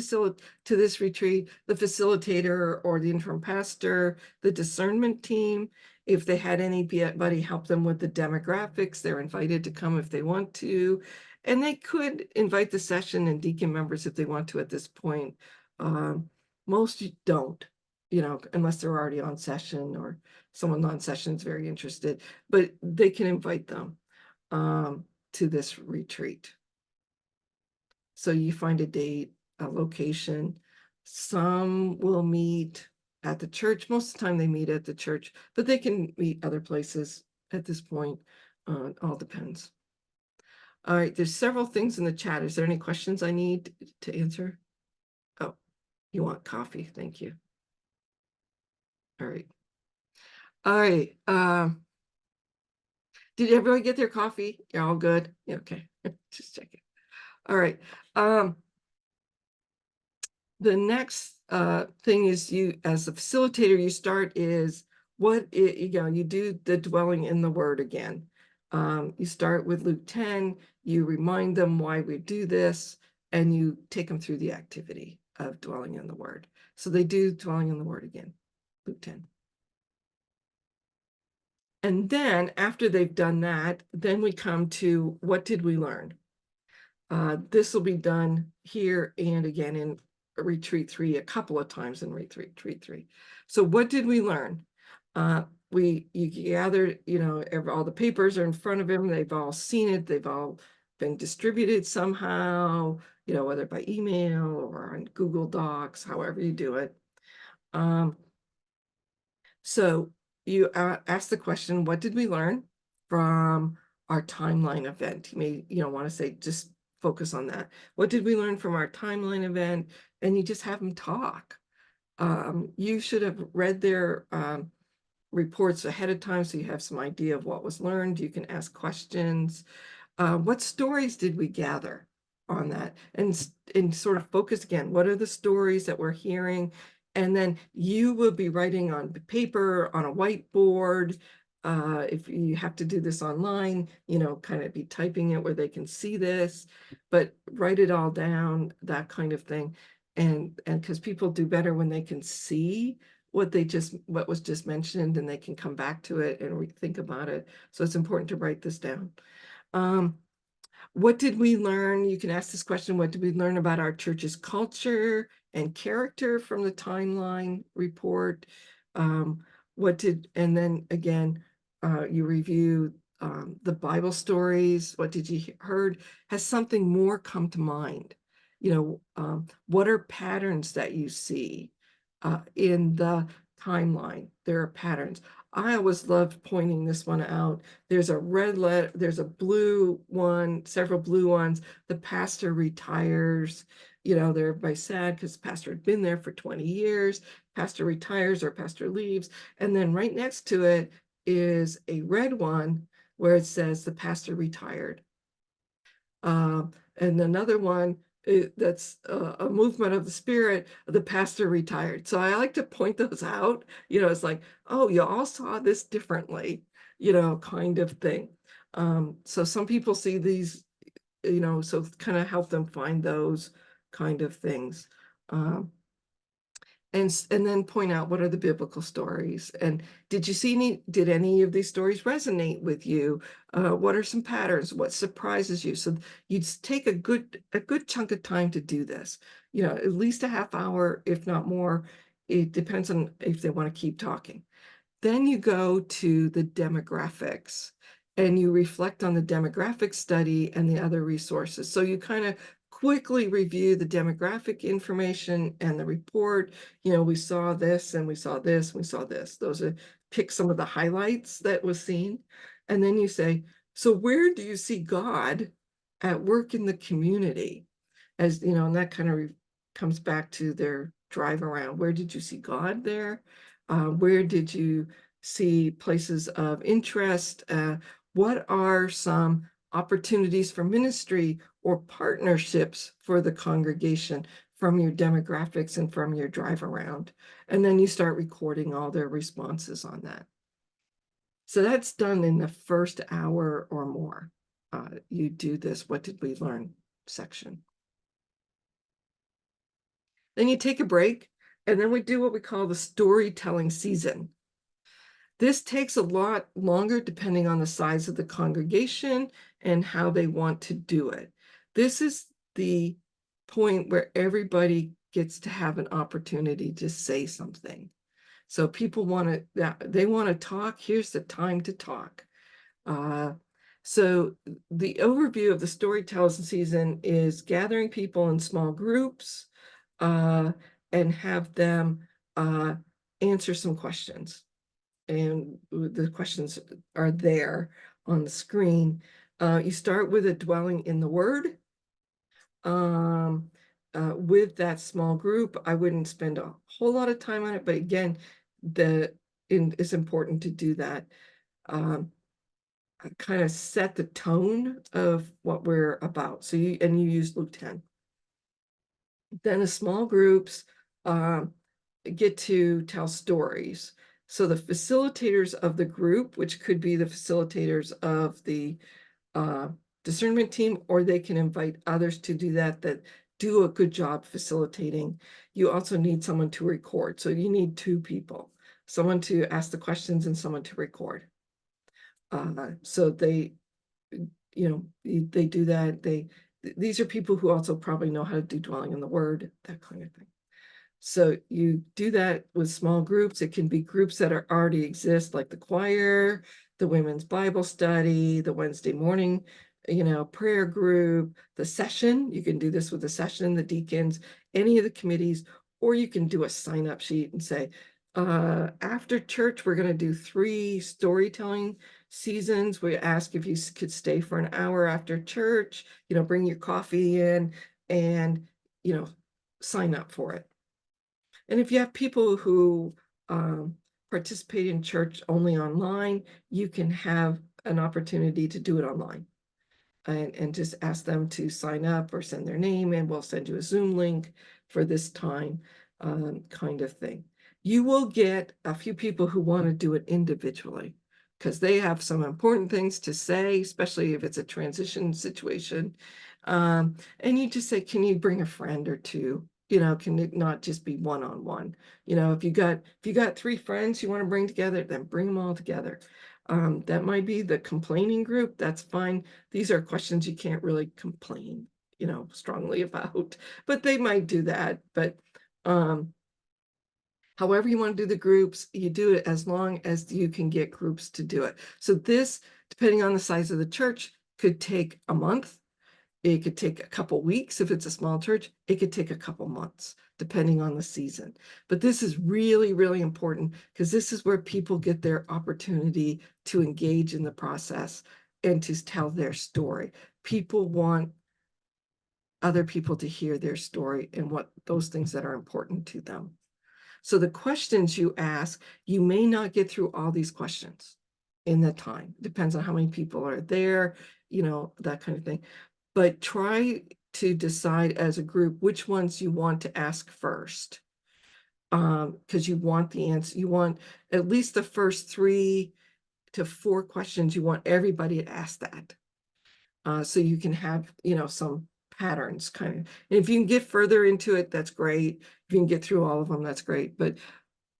Speaker 1: retreat? The facilitator or the interim pastor, the discernment team. If they had anybody help them with the demographics, they're invited to come if they want to. And they could invite the session and deacon members if they want to at this point. Most don't, unless they're already on session or someone on session is very interested, but they can invite them to this retreat. So you find a date, a location. Some will meet at the church. Most of the time they meet at the church, but they can meet other places at this point. All depends. All right, there's several things in the chat. Is there any questions I need to answer? Oh, you want coffee? Thank you. All right. All right. Did everybody get their coffee? You're all good? Yeah, okay. Just checking. All right. The next thing is, you, as a facilitator, you start is you do the dwelling in the word again. You start with Luke 10, you remind them why we do this, and you take them through the activity of dwelling in the word. So they do dwelling in the word again, Luke 10. And then after they've done that, then we come to what did we learn? This will be done here and again in retreat 3, a couple of times in retreat 3. So what did we learn? You gathered, all the papers are in front of them. They've all seen it. They've all been distributed somehow, whether by email or on Google Docs, however you do it. So you ask the question, what did we learn from our timeline event? You may, want to say, just focus on that. What did we learn from our timeline event? And you just have them talk. You should have read their reports ahead of time, so you have some idea of what was learned. You can ask questions. What stories did we gather on that? And sort of focus again, what are the stories that we're hearing? And then you will be writing on paper, on a whiteboard. If you have to do this online, kind of be typing it where they can see this, but write it all down, that kind of thing. And because people do better when they can see what was just mentioned, and they can come back to it and think about it. So it's important to write this down. What did we learn? You can ask this question, what did we learn about our church's culture and character from the timeline report? And then again, you review the Bible stories. What did you heard? Has something more come to mind? What are patterns that you see in the timeline? There are patterns. I always loved pointing this one out. There's a red letter, there's a blue one, several blue ones. The pastor retires, they're everybody sad because the pastor had been there for 20 years. pastor retires or pastor leaves. And then right next to it is a red one where it says the pastor retired. And another one that's a movement of the spirit, the pastor retired. So I like to point those out. It's like, oh, you all saw this differently, kind of thing. So some people see these, so kind of help them find those kind of things. And then point out what are the biblical stories, and did any of these stories resonate with you? What are some patterns? What surprises you? So you'd take a good chunk of time to do this, at least a half hour, if not more. It depends on if they want to keep talking. Then you go to the demographics and you reflect on the demographic study and the other resources. So you kind of quickly review the demographic information and the report. We saw this and we saw this, and we saw this. Those are pick some of the highlights that was seen. And then you say, so where do you see God at work in the community? And that kind of comes back to their drive around. Where did you see God there? Where did you see places of interest? What are some opportunities for ministry or partnerships for the congregation from your demographics and from your drive around? And then you start recording all their responses on that. So that's done in the first hour or more. You do this, what did we learn section. Then you take a break, and then we do what we call the storytelling season. This takes a lot longer depending on the size of the congregation and how they want to do it. This is the point where everybody gets to have an opportunity to say something. So people they want to talk. Here's the time to talk. So the overview of the storytelling season is gathering people in small groups, and have them answer some questions. And the questions are there on the screen. You start with a dwelling in the word. With that small group, I wouldn't spend a whole lot of time on it, but again, it's important to do that. Kind of set the tone of what we're about. So you use Luke 10. Then the small groups get to tell stories. So the facilitators of the group, which could be the facilitators of the discernment team, or they can invite others to do that do a good job facilitating. You also need someone to record. So you need two people, someone to ask the questions and someone to record. So they do that. These are people who also probably know how to do dwelling in the word, that kind of thing. So you do that with small groups. It can be groups that already exist, like the choir, the women's Bible study, the Wednesday morning, prayer group, the session. You can do this with the session, the deacons, any of the committees, or you can do a sign-up sheet and say, after church, we're going to do 3 storytelling seasons. We ask if you could stay for an hour after church, bring your coffee in and, sign up for it. And if you have people who participate in church only online, you can have an opportunity to do it online and just ask them to sign up or send their name, and we'll send you a Zoom link for this time, kind of thing. You will get a few people who want to do it individually because they have some important things to say, especially if it's a transition situation. And you just say, can you bring a friend or two? Can it not just be one-on-one? If you got 3 friends you want to bring together, then bring them all together. That might be the complaining group. That's fine. These are questions you can't really complain, strongly about, but they might do that. But however you want to do the groups, you do it as long as you can get groups to do it. So this, depending on the size of the church, could take a month. It could take a couple weeks if it's a small church. It could take a couple months, depending on the season. But this is really, really important because this is where people get their opportunity to engage in the process and to tell their story. People want other people to hear their story and what those things that are important to them. So the questions you ask, you may not get through all these questions in that time. Depends on how many people are there, that kind of thing. But try to decide as a group which ones you want to ask first. Because you want the answer, you want at least the first 3 to 4 questions, you want everybody to ask that. So you can have, some patterns kind of. And if you can get further into it, that's great. If you can get through all of them, that's great. But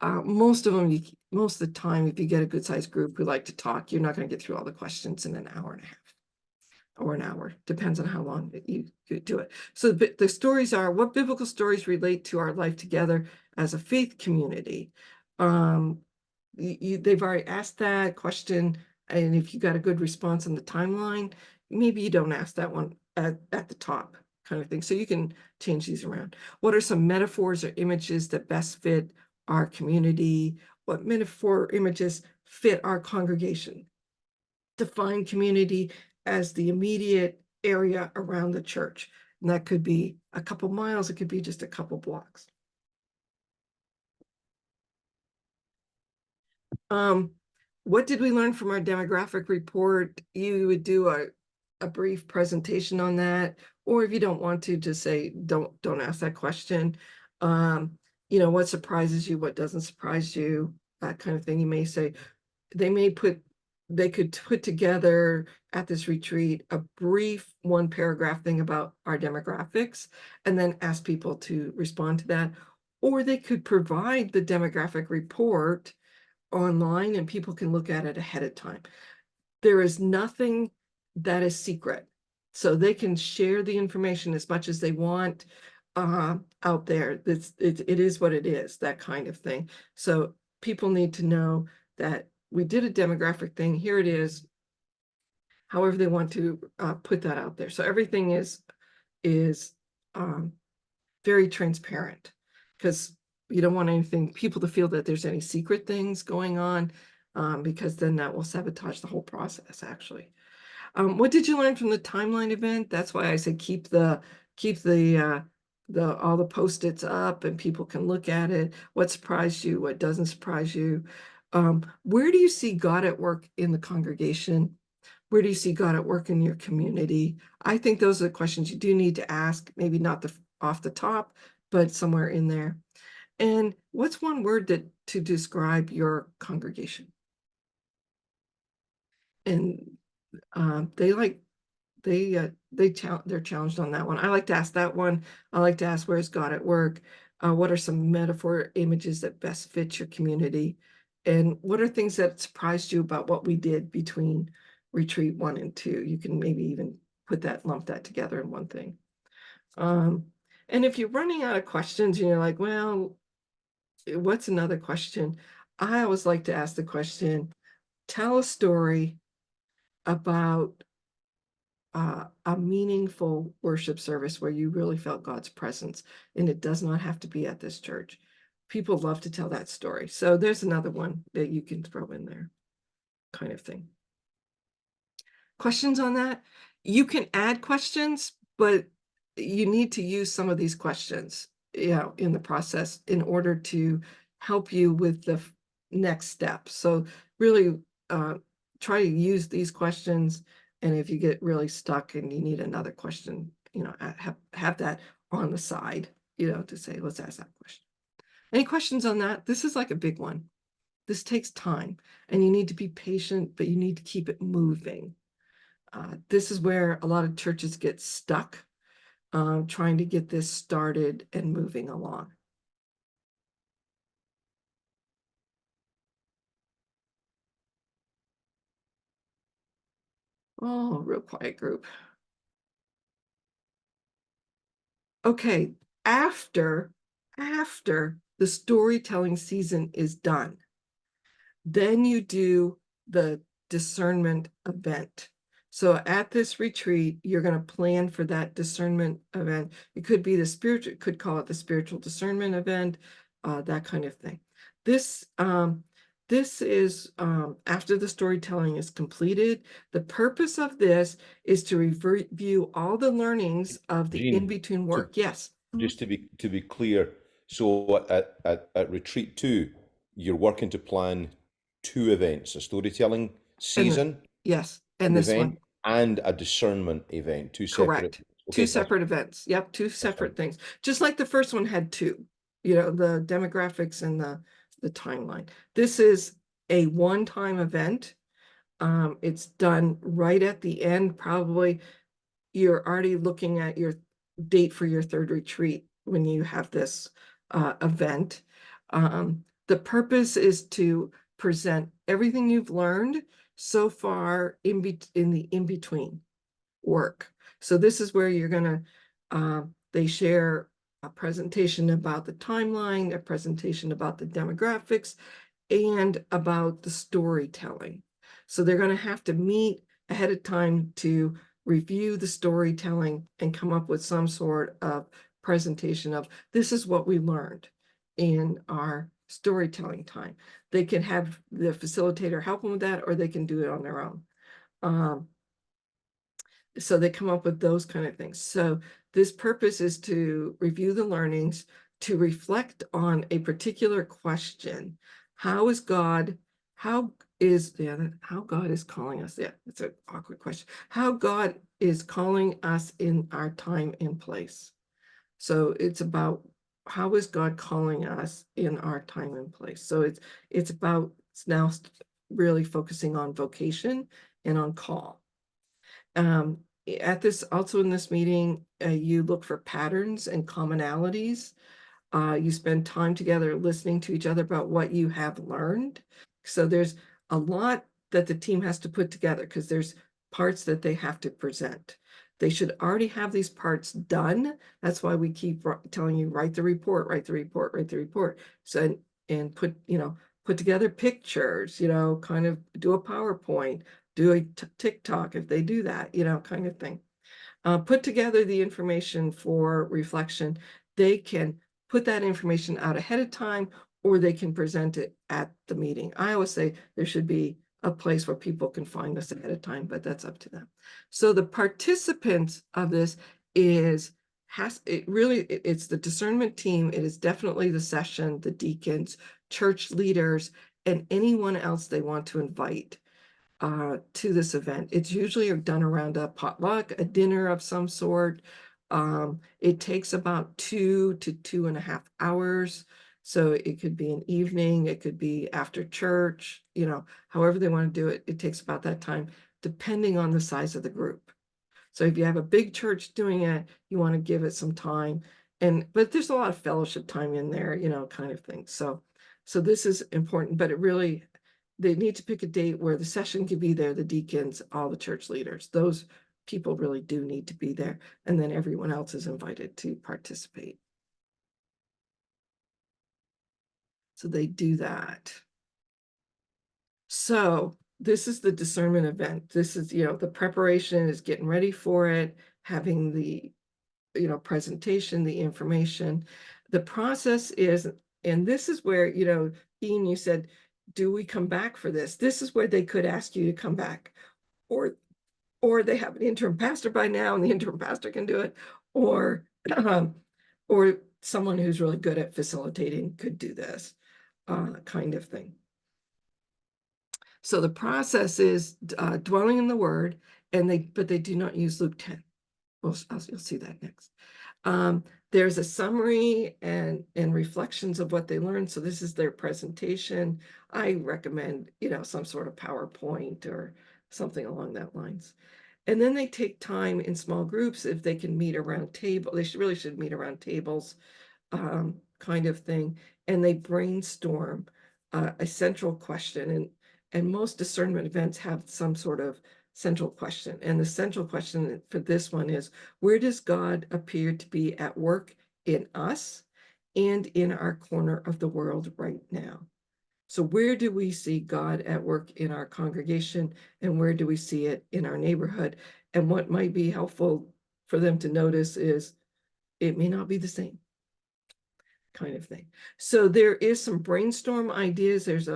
Speaker 1: most of the time, if you get a good sized group who like to talk, you're not going to get through all the questions in an hour and a half or an hour. Depends on how long you do it. So the stories are, what biblical stories relate to our life together as a faith community? They've already asked that question, and if you got a good response on the timeline, maybe you don't ask that one at the top kind of thing. So you can change these around. What are some metaphors or images that best fit our community? What metaphor or images fit our congregation? Define community as the immediate area around the church. And that could be a couple miles, it could be just a couple blocks. What did we learn from our demographic report? You would do a brief presentation on that, or if you don't want to, just say, don't ask that question. What surprises you, what doesn't surprise you, that kind of thing. You may say, they could put together at this retreat a brief 1-paragraph thing about our demographics and then ask people to respond to that. Or they could provide the demographic report online and people can look at it ahead of time. There is nothing that is secret. So they can share the information as much as they want out there. It is what it is, that kind of thing. So people need to know that we did a demographic thing. Here it is. However they want to put that out there. So everything is very transparent, because you don't want people to feel that there's any secret things going on, because then that will sabotage the whole process, actually. What did you learn from the timeline event? That's why I said keep the all the Post-its up and people can look at it. What surprised you? What doesn't surprise you? Where do you see God at work in the congregation? Where do you see God at work in your community? I think those are the questions you do need to ask, maybe not off the top, but somewhere in there. And what's one word to describe your congregation? And they're challenged on that one. I like to ask that one. I like to ask, where's God at work? What are some metaphor images that best fit your community? And what are things that surprised you about what we did between retreat 1 and 2? You can maybe even lump that together in one thing. And if you're running out of questions and you're like, well, what's another question? I always like to ask the question, tell a story about a meaningful worship service where you really felt God's presence, and it does not have to be at this church. People love to tell that story. So there's another one that you can throw in there, kind of thing. Questions on that? You can add questions, but you need to use some of these questions, in the process in order to help you with the next step. So really try to use these questions. And if you get really stuck and you need another question, have that on the side, to say, let's ask that question. Any questions on that? This is like a big one. This takes time and you need to be patient, but you need to keep it moving. This is where a lot of churches get stuck, trying to get this started and moving along. Oh, real quiet group. Okay, after the storytelling season is done, then you do the discernment event. So at this retreat, you're going to plan for that discernment event. It could be could call it the spiritual discernment event, that kind of thing. This is after the storytelling is completed. The purpose of this is to review all the learnings of the
Speaker 3: Jean,
Speaker 1: in-between work. Yes.
Speaker 3: just to be clear, So at retreat 2, you're working to plan 2 events: a storytelling
Speaker 1: And
Speaker 3: season
Speaker 1: yes, and this
Speaker 3: event
Speaker 1: one,
Speaker 3: and a discernment event, 2 separate.
Speaker 1: correct.
Speaker 3: Okay,
Speaker 1: Two separate events. Yep, two
Speaker 3: fine.
Speaker 1: separate things. Just like the first one had two, you know, the demographics and the timeline. This is a one-time event. It's done right at the end. Probably you're already looking at your date for your third retreat when you have this event. The purpose is to present everything you've learned so far in the in-between work. So this is where you're gonna, they share a presentation about the timeline, a presentation about the demographics, and about the storytelling. So they're gonna have to meet ahead of time to review the storytelling and come up with some sort of presentation of, this is what we learned in our storytelling time. They can have the facilitator help them with that, or they can do it on their own. So they come up with those kind of things. So this purpose is to review the learnings, to reflect on a particular question. How God is calling us? Yeah, it's an awkward question. How God is calling us in our time and place. So it's about, how is God calling us in our time and place? So it's now really focusing on vocation and on call. At this, also in this meeting, you look for patterns and commonalities. You spend time together listening to each other about what you have learned. So there's a lot that the team has to put together because there's parts that they have to present. They should already have these parts done. That's why we keep telling you, write the report, write the report, write the report. So, and put together pictures, kind of do a PowerPoint, do a TikTok if they do that, kind of thing. Put together the information for reflection. They can put that information out ahead of time, or they can present it at the meeting. I always say there should be a place where people can find this ahead of time, but that's up to them. So the participants of this it's the discernment team. It is definitely the session, the deacons, church leaders, and anyone else they want to invite to this event. It's usually done around a potluck, a dinner of some sort. It takes about 2 to 2.5 hours. So it could be an evening, it could be after church, however they want to do it. It takes about that time, depending on the size of the group. So if you have a big church doing it, you want to give it some time. But there's a lot of fellowship time in there, kind of thing. So this is important, but they need to pick a date where the session can be there, the deacons, all the church leaders. Those people really do need to be there. And then everyone else is invited to participate. So they do that. So this is the discernment event. This is, the preparation is getting ready for it, having the, presentation, the information. The process is, and this is where, Ian, you said, do we come back for this? This is where they could ask you to come back, or they have an interim pastor by now and the interim pastor can do it, or someone who's really good at facilitating could do this kind of thing. So the process is dwelling in the word, but they do not use Luke 10. You'll see that next. There's a summary and reflections of what they learned. So this is their presentation. I recommend, some sort of PowerPoint or something along that lines. And then they take time in small groups if they can meet around table. They really should meet around tables, kind of thing. And they brainstorm a central question. And most discernment events have some sort of central question. And the central question for this one is, where does God appear to be at work in us and in our corner of the world right now? So where do we see God at work in our congregation, and where do we see it in our neighborhood? And what might be helpful for them to notice is it may not be the same, kind of thing. So there is some brainstorm ideas. There's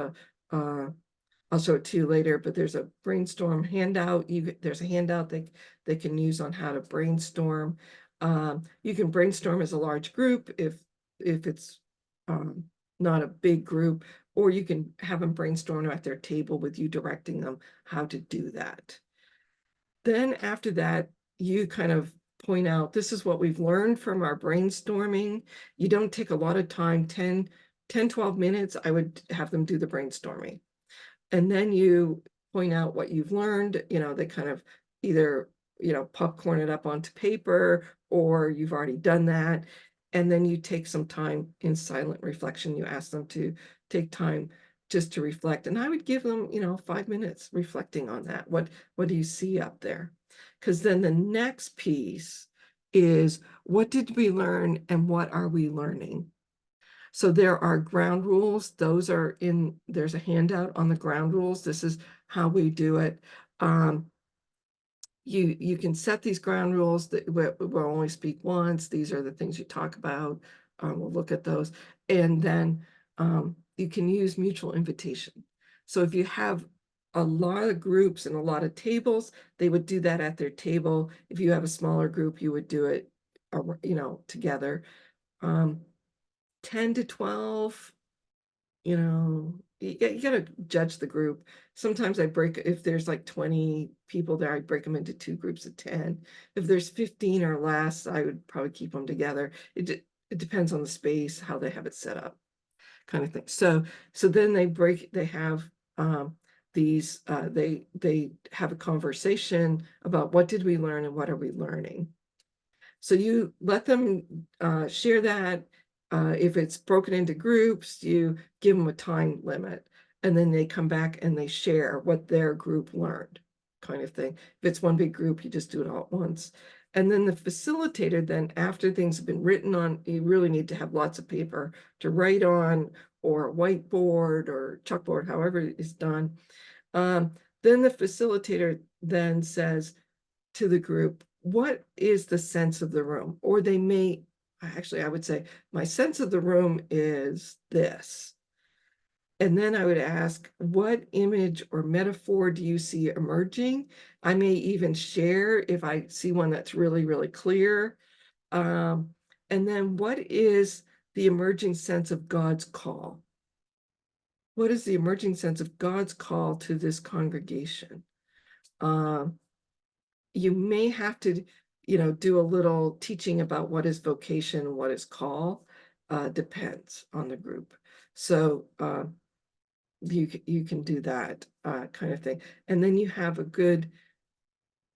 Speaker 1: I'll show it to you later, but there's a brainstorm handout. There's a handout that they can use on how to brainstorm. You can brainstorm as a large group if it's not a big group, or you can have them brainstorm at their table with you directing them how to do that. Then after that, you kind of point out, this is what we've learned from our brainstorming. You don't take a lot of time, 10, 12 minutes, I would have them do the brainstorming. And then you point out what you've learned, they kind of either, popcorn it up onto paper, or you've already done that. And then you take some time in silent reflection. You ask them to take time just to reflect. And I would give them, 5 minutes reflecting on that. What do you see up there? Because then the next piece is, what did we learn and what are we learning? So there are ground rules. Those are there's a handout on the ground rules. This is how we do it. You can set these ground rules that we'll only speak once. These are the things you talk about. We'll look at those. And then you can use mutual invitation. So if you have a lot of groups and a lot of tables, they would do that at their table. If you have a smaller group, you would do it, together. 10 to 12, you gotta judge the group. Sometimes if there's like 20 people there, I break them into 2 groups of 10. If there's 15 or less, I would probably keep them together. It depends on the space, how they have it set up, kind of thing. So then they have they have a conversation about what did we learn and what are we learning. So you let them share that. If it's broken into groups, you give them a time limit, and then they come back and they share what their group learned, kind of thing. If it's one big group, you just do it all at once. And then the facilitator, then after things have been written on, you really need to have lots of paper to write on, or a whiteboard or chalkboard, however it is done. Then the facilitator then says to the group, what is the sense of the room? Or they may, actually, I would say, my sense of the room is this. And then I would ask, what image or metaphor do you see emerging? I may even share if I see one that's really, really clear. And then what is the emerging sense of God's call? What is the emerging sense of God's call to this congregation? You may have to, do a little teaching about what is vocation, what is call, depends on the group. So you can do that kind of thing. And then you have a good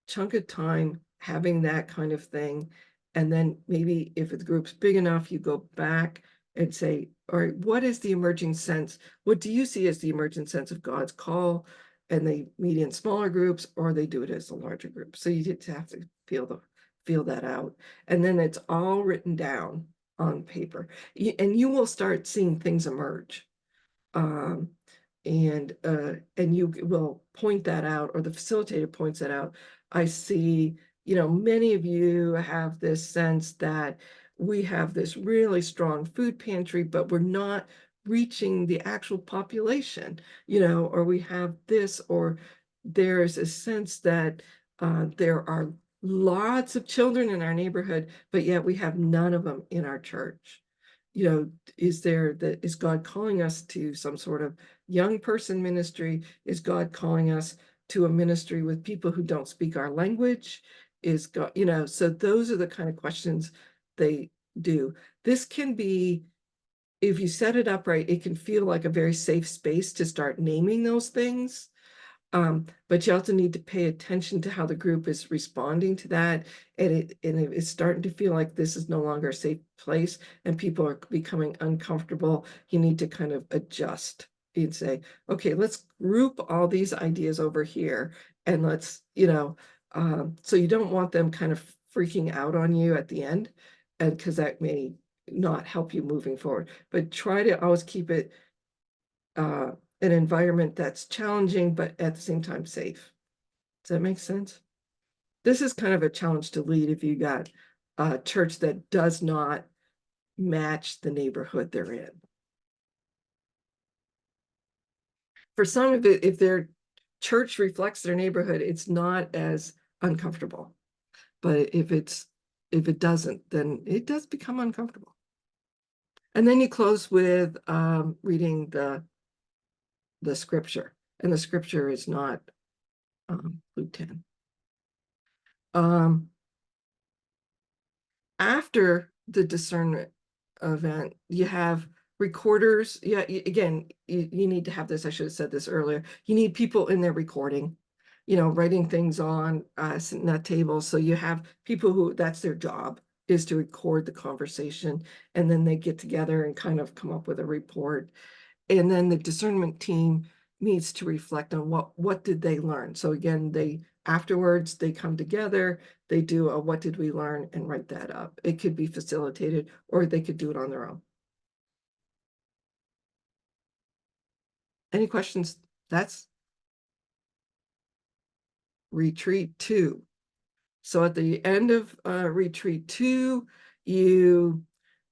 Speaker 1: chunk of time having that kind of thing. And then maybe if the group's big enough, you go back and say, all right, what is the emerging sense? What do you see as the emerging sense of God's call? And they meet in smaller groups, or they do it as a larger group. So you just have to feel that out. And then it's all written down on paper. And you will start seeing things emerge. And you will point that out, or the facilitator points that out. I see, many of you have this sense that we have this really strong food pantry, but we're not reaching the actual population, or we have this, or there's a sense that there are lots of children in our neighborhood, but yet we have none of them in our church. Is God calling us to some sort of young person ministry? Is God calling us to a ministry with people who don't speak our language? Is God, so those are the kind of questions they do. This can be, if you set it up right, it can feel like a very safe space to start naming those things. But you also need to pay attention to how the group is responding to that. And it's starting to feel like this is no longer a safe place and people are becoming uncomfortable. You need to kind of adjust and say, okay, let's group all these ideas over here. And let's, so you don't want them kind of freaking out on you at the end, and because that may not help you moving forward. But try to always keep it an environment that's challenging, but at the same time safe. Does that make sense? This is kind of a challenge to lead if you got a church that does not match the neighborhood they're in. For some of it, if their church reflects their neighborhood, it's not as uncomfortable. But if it doesn't, then it does become uncomfortable. And then you close with reading the scripture, and the scripture is not Luke 10. After the discernment event, you have recorders. Yeah, again, you need to have this. I should have said this earlier. You need people in there recording, writing things on, sitting at tables. So you have people who that's their job, is to record the conversation, and then they get together and kind of come up with a report. And then the discernment team needs to reflect on what did they learn. So again, afterwards they come together, they do a what did we learn and write that up. It could be facilitated, or they could do it on their own. Any questions? That's retreat 2. So at the end of retreat 2, you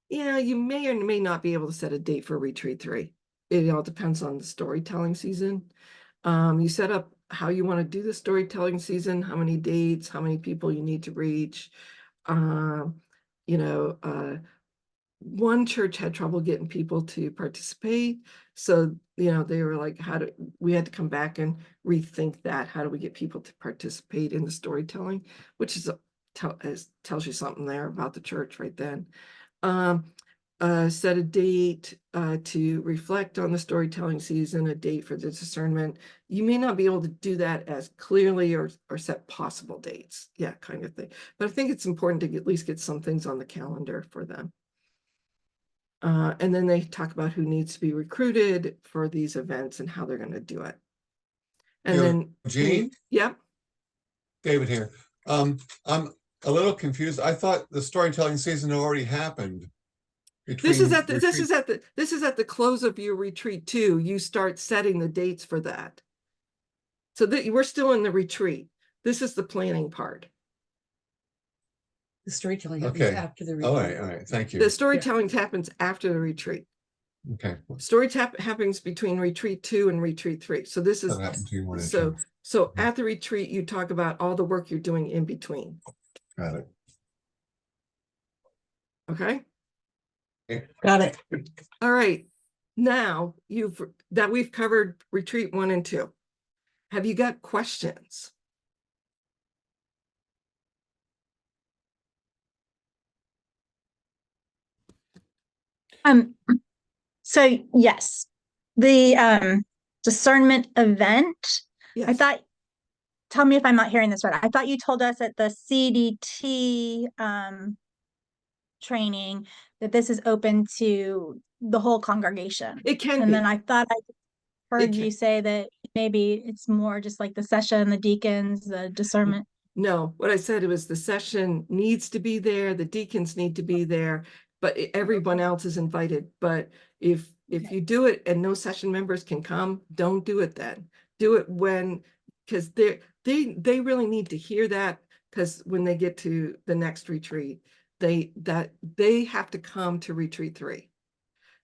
Speaker 1: may or may not be able to set a date for retreat 3. It all depends on the storytelling season. You set up how you want to do the storytelling season, how many dates, how many people you need to reach. One church had trouble getting people to participate. So, they were like, we had to come back and rethink that. How do we get people to participate in the storytelling, which tells you something there about the church right then. Set a date to reflect on the storytelling season, a date for the discernment. You may not be able to do that as clearly or set possible dates, kind of thing. But I think it's important to at least get some things on the calendar for them. And then they talk about who needs to be recruited for these events and how they're going to do it. And then,
Speaker 4: Jean?
Speaker 1: Yep.
Speaker 4: David here. I'm a little confused. I thought the storytelling season had already happened.
Speaker 1: This is at the close of your retreat 2. You start setting the dates for that. So that we're still in the retreat. This is the planning part.
Speaker 5: The storytelling happens
Speaker 4: Okay.
Speaker 5: after the
Speaker 4: All
Speaker 5: retreat.
Speaker 4: right. Thank you.
Speaker 1: The storytelling happens after the retreat.
Speaker 4: Okay.
Speaker 1: Happens between retreat 2 and retreat 3. So this is
Speaker 4: That happened between 1 and
Speaker 1: so
Speaker 4: 2.
Speaker 1: so at the retreat you talk about all the work you're doing in between.
Speaker 4: Got it.
Speaker 1: Okay.
Speaker 5: Got it.
Speaker 1: All right. Now we've covered retreat 1 and 2. Have you got questions?
Speaker 6: So yes, the discernment event.
Speaker 1: Yes.
Speaker 6: I thought, tell me if I'm not hearing this right. I thought you told us at the CDT training that this is open to the whole congregation.
Speaker 1: It can
Speaker 6: And
Speaker 1: be.
Speaker 6: then I thought I heard you say that maybe it's more just like the session, the deacons, the discernment.
Speaker 1: No, what I said was the session needs to be there, the deacons need to be there, but everyone else is invited. But if you do it and no session members can come, don't do it then. Do it because they really need to hear that, because when they get to the next retreat, they have to come to retreat 3.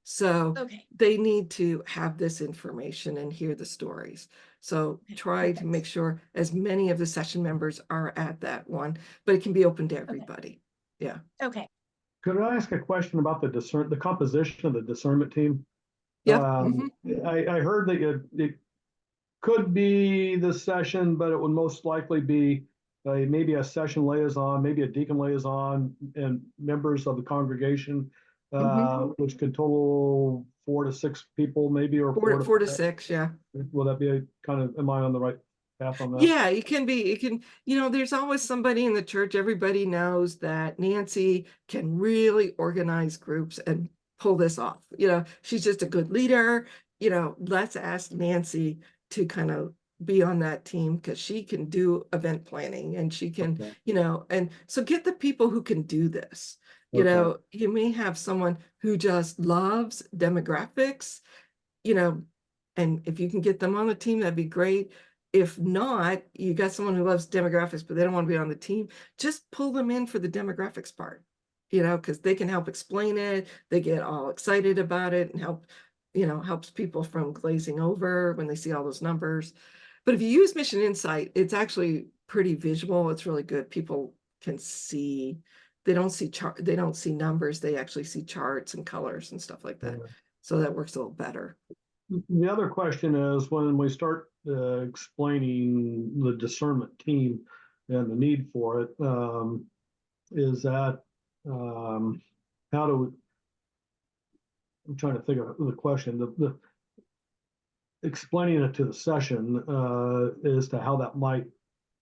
Speaker 1: So they need to have this information and hear the stories. So try to make sure as many of the session members are at that one, but it can be open to everybody. Yeah.
Speaker 6: Okay.
Speaker 2: Could I ask a question about the composition of the discernment team?
Speaker 1: Yeah.
Speaker 2: I heard that it could be the session, but it would most likely be maybe a session liaison, maybe a deacon liaison, and members of the congregation, which could total 4 to 6 people, maybe, or
Speaker 1: 4 to 6. Yeah.
Speaker 2: Will that be am I on the right path on that?
Speaker 1: Yeah, it can be. It can, there's always somebody in the church. Everybody knows that Nancy can really organize groups and pull this off. She's just a good leader. Let's ask Nancy to kind of be on that team, because she can do event planning and she can, and so get the people who can do this. You may have someone who just loves demographics, and if you can get them on the team, that'd be great. If not, you got someone who loves demographics, but they don't want to be on the team, just pull them in for the demographics part, because they can help explain it. They get all excited about it and helps people from glazing over when they see all those numbers. But if you use Mission Insight, it's actually pretty visual. It's really good. People can see they don't see numbers, they actually see charts and colors and stuff like that.
Speaker 2: Yeah.
Speaker 1: So that works a little better.
Speaker 2: The other question is when we start explaining the discernment team and the need for it, is that how do we, I'm trying to think of the question, the explaining it to the session as to how that might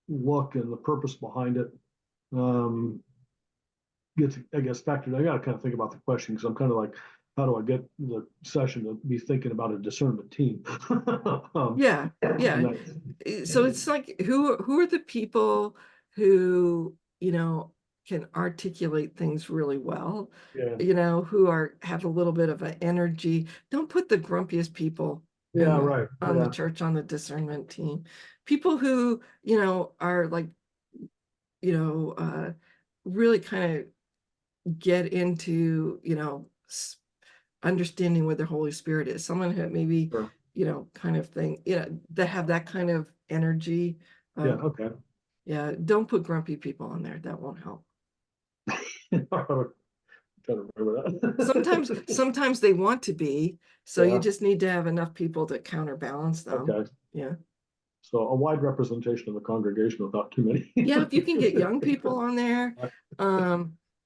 Speaker 2: look and the purpose behind it gets, I guess, factored. I got to kind of think about the question because I'm kind of like, how do I get the session to be thinking about a discernment team?
Speaker 1: Yeah. So it's like, who are the people who, can articulate things really well,
Speaker 2: Yeah.
Speaker 1: who have a little bit of an energy. Don't put the grumpiest people
Speaker 2: Yeah, right.
Speaker 1: on
Speaker 2: Yeah.
Speaker 1: the church, on the discernment team. People who, are like, really kind of get into, understanding where the Holy Spirit is. Someone who maybe,
Speaker 2: Sure.
Speaker 1: kind of thing, that have that kind of energy.
Speaker 2: Yeah, okay.
Speaker 1: Yeah, don't put grumpy people on there. That won't help.
Speaker 2: Trying to remember that.
Speaker 1: Sometimes they want to be, so
Speaker 2: Yeah.
Speaker 1: you just need to have enough people to counterbalance them.
Speaker 2: Okay.
Speaker 1: Yeah.
Speaker 2: So a wide representation of the congregation without too many.
Speaker 1: Yeah, if you can get young people on there,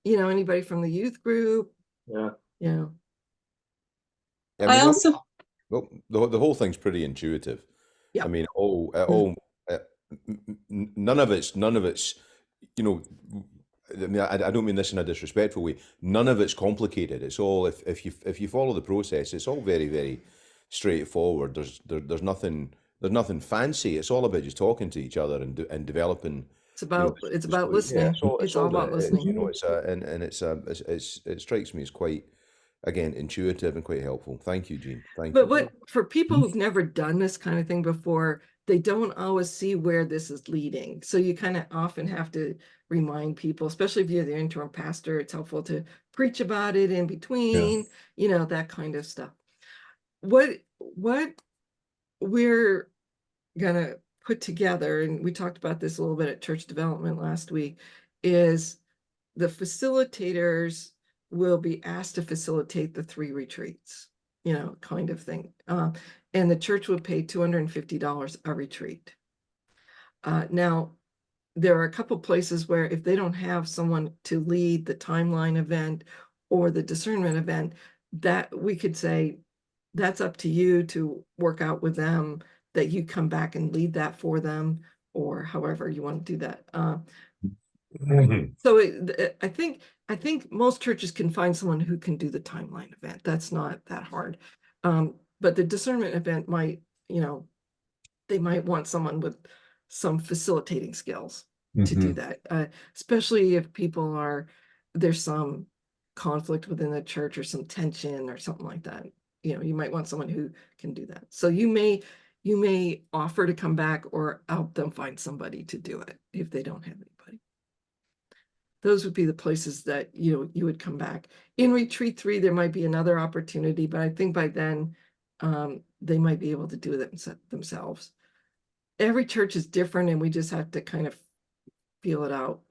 Speaker 1: anybody from the youth group.
Speaker 2: Yeah.
Speaker 1: Yeah.
Speaker 3: I
Speaker 5: I
Speaker 3: mean,
Speaker 5: also,
Speaker 3: well, the whole thing's pretty intuitive.
Speaker 1: Yeah.
Speaker 3: I mean, none of it's, I mean, I don't mean this in a disrespectful way. None of it's complicated. It's all, if you follow the process, it's all very, very straightforward. There's nothing fancy. It's all about just talking to each other and developing.
Speaker 1: It's about listening.
Speaker 3: Yeah,
Speaker 1: It's all about listening.
Speaker 3: It strikes me as quite, again, intuitive and quite helpful. Thank you, Jean. Thank
Speaker 1: But
Speaker 3: you.
Speaker 1: for people who've never done this kind of thing before, they don't always see where this is leading. So you kind of often have to remind people, especially if you're the interim pastor, it's helpful to preach about it in between, that kind of stuff. What we're gonna put together, and we talked about this a little bit at church development last week, is the facilitators will be asked to facilitate the 3 retreats, kind of thing. And the church would pay $250 a retreat. Now, there are a couple places where if they don't have someone to lead the timeline event or the discernment event, that we could say, that's up to you to work out with them, that you come back and lead that for them, or however you want to do that. So I think most churches can find someone who can do the timeline event. That's not that hard. But the discernment event might, they might want someone with some facilitating skills to do that, especially if there's some conflict within the church or some tension or something like that. You might want someone who can do that. So you may offer to come back or help them find somebody to do it if they don't have anybody. Those would be the places that you would come back. In retreat 3, there might be another opportunity, but I think by then they might be able to do it themselves. Every church is different, and we just have to kind of feel it out,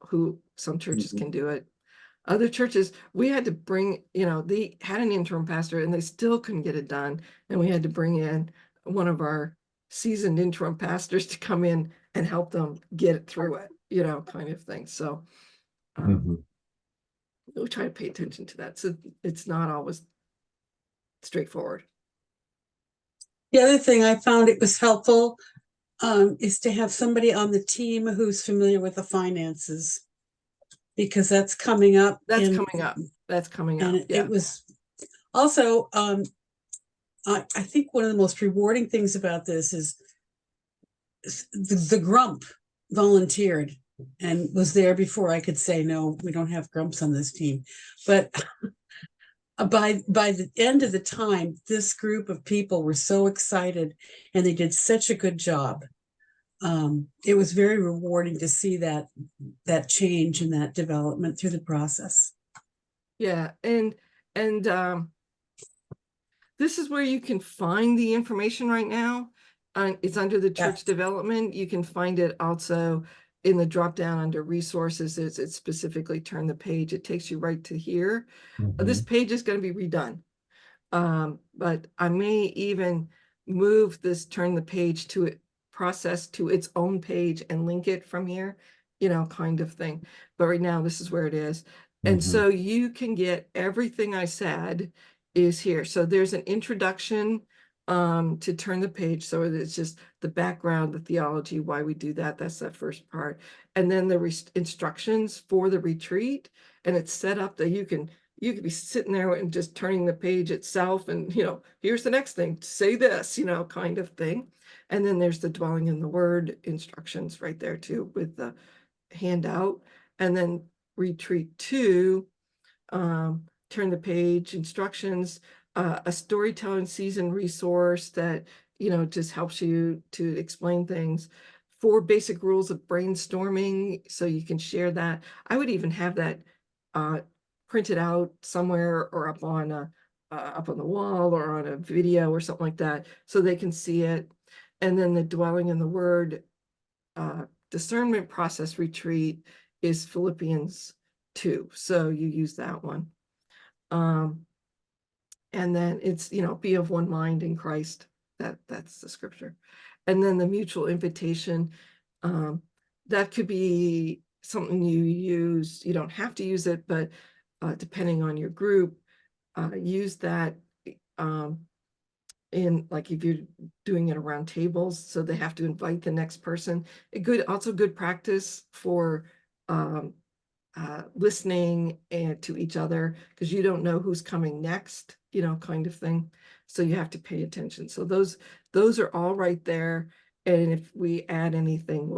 Speaker 1: who some churches can do it. Other churches, we had to bring, they had an interim pastor and they still couldn't get it done. And we had to bring in one of our seasoned interim pastors to come in and help them get it through it, kind of thing. So we try to pay attention to that. So it's not always straightforward.
Speaker 5: the other thing I found it was helpful is to have somebody on the team who's familiar with the finances, because that's coming up.
Speaker 1: That's coming up.
Speaker 5: And
Speaker 1: Yeah.
Speaker 5: it was also, I think one of the most rewarding things about this is the grump volunteered and was there before I could say, no, we don't have grumps on this team. But by the end of the time, this group of people were so excited and they did such a good job. It was very rewarding to see that change and that development through the process.
Speaker 1: Yeah, and this is where you can find the information right now. It's under the church development. You can find it also in the drop down under resources, it's specifically turn the page. It takes you right to here. This page is going to be redone. But I may even move this turn the page to it process to its own page and link it from here, kind of thing. But right now, this is where it is. And so you can get everything I said is here. So there's an introduction to turn the page. So it's just the background, the theology, why we do that. That's that first part. And then the instructions for the retreat. And it's set up that you could be sitting there and just turning the page itself and, here's the next thing, say this, kind of thing. And then there's the dwelling in the word instructions right there too with the handout. And then retreat 2, turn the page instructions, a storytelling season resource that, just helps you to explain things. 4 basic rules of brainstorming, so you can share that. I would even have that printed out somewhere or up on the wall or on a video or something like that, so they can see it. And then the dwelling in the word discernment process retreat is Philippians 2, so you use that one. And then it's, be of one mind in Christ. That's the scripture. And then the mutual invitation, that could be something you use. You don't have to use it, but depending on your group, use that in, like, if you're doing it around tables, so they have to invite the next person. Also good practice for listening and to each other, because you don't know who's coming next, kind of thing. So you have to pay attention. So those are all right there. And if we add anything,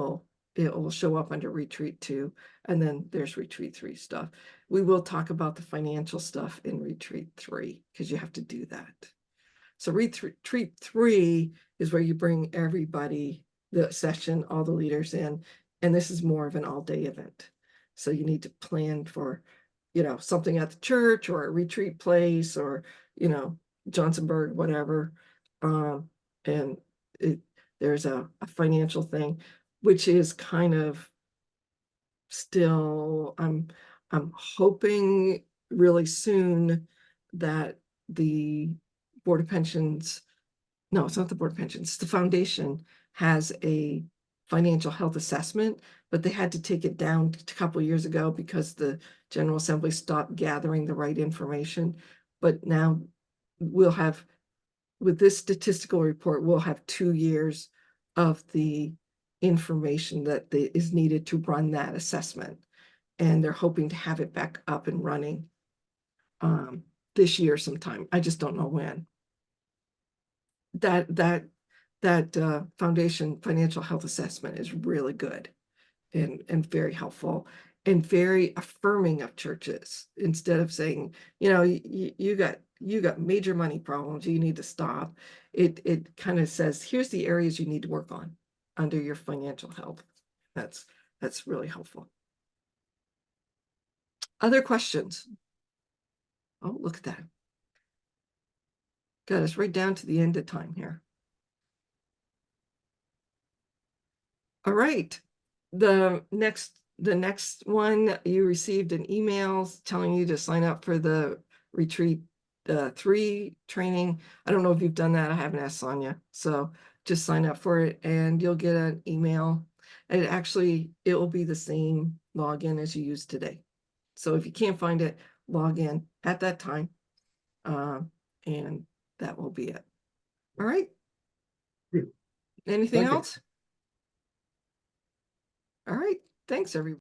Speaker 1: it will show up under retreat 2. And then there's retreat 3 stuff. We will talk about the financial stuff in retreat 3, because you have to do that. So retreat 3 is where you bring everybody, the session, all the leaders in, and this is more of an all-day event. So you need to plan for, something at the church or a retreat place or, Johnsonburg, whatever. And there's a financial thing, which is kind of still, I'm hoping really soon that the Board of Pensions, no, it's not the Board of Pensions, the foundation has a financial health assessment, but they had to take it down a couple of years ago because the General Assembly stopped gathering the right information. But now we'll have, with this statistical report, we'll have 2 years of the information that is needed to run that assessment. And they're hoping to have it back up and running this year sometime. I just don't know when. That foundation financial health assessment is really good and very helpful and very affirming of churches. Instead of saying, you got major money problems, you need to stop. It kind of says, here's the areas you need to work on under your financial health. That's really helpful. Other questions? Oh, look at that. Got us right down to the end of time here. All right. The next one, you received an email telling you to sign up for the retreat 3 training. I don't know if you've done that. I haven't asked Sonia. So just sign up for it and you'll get an email. And it will be the same login as you used today. So if you can't find it, log in at that time. And that will be it. All right. Anything
Speaker 2: Thank you.
Speaker 1: else? All right. Thanks, everyone.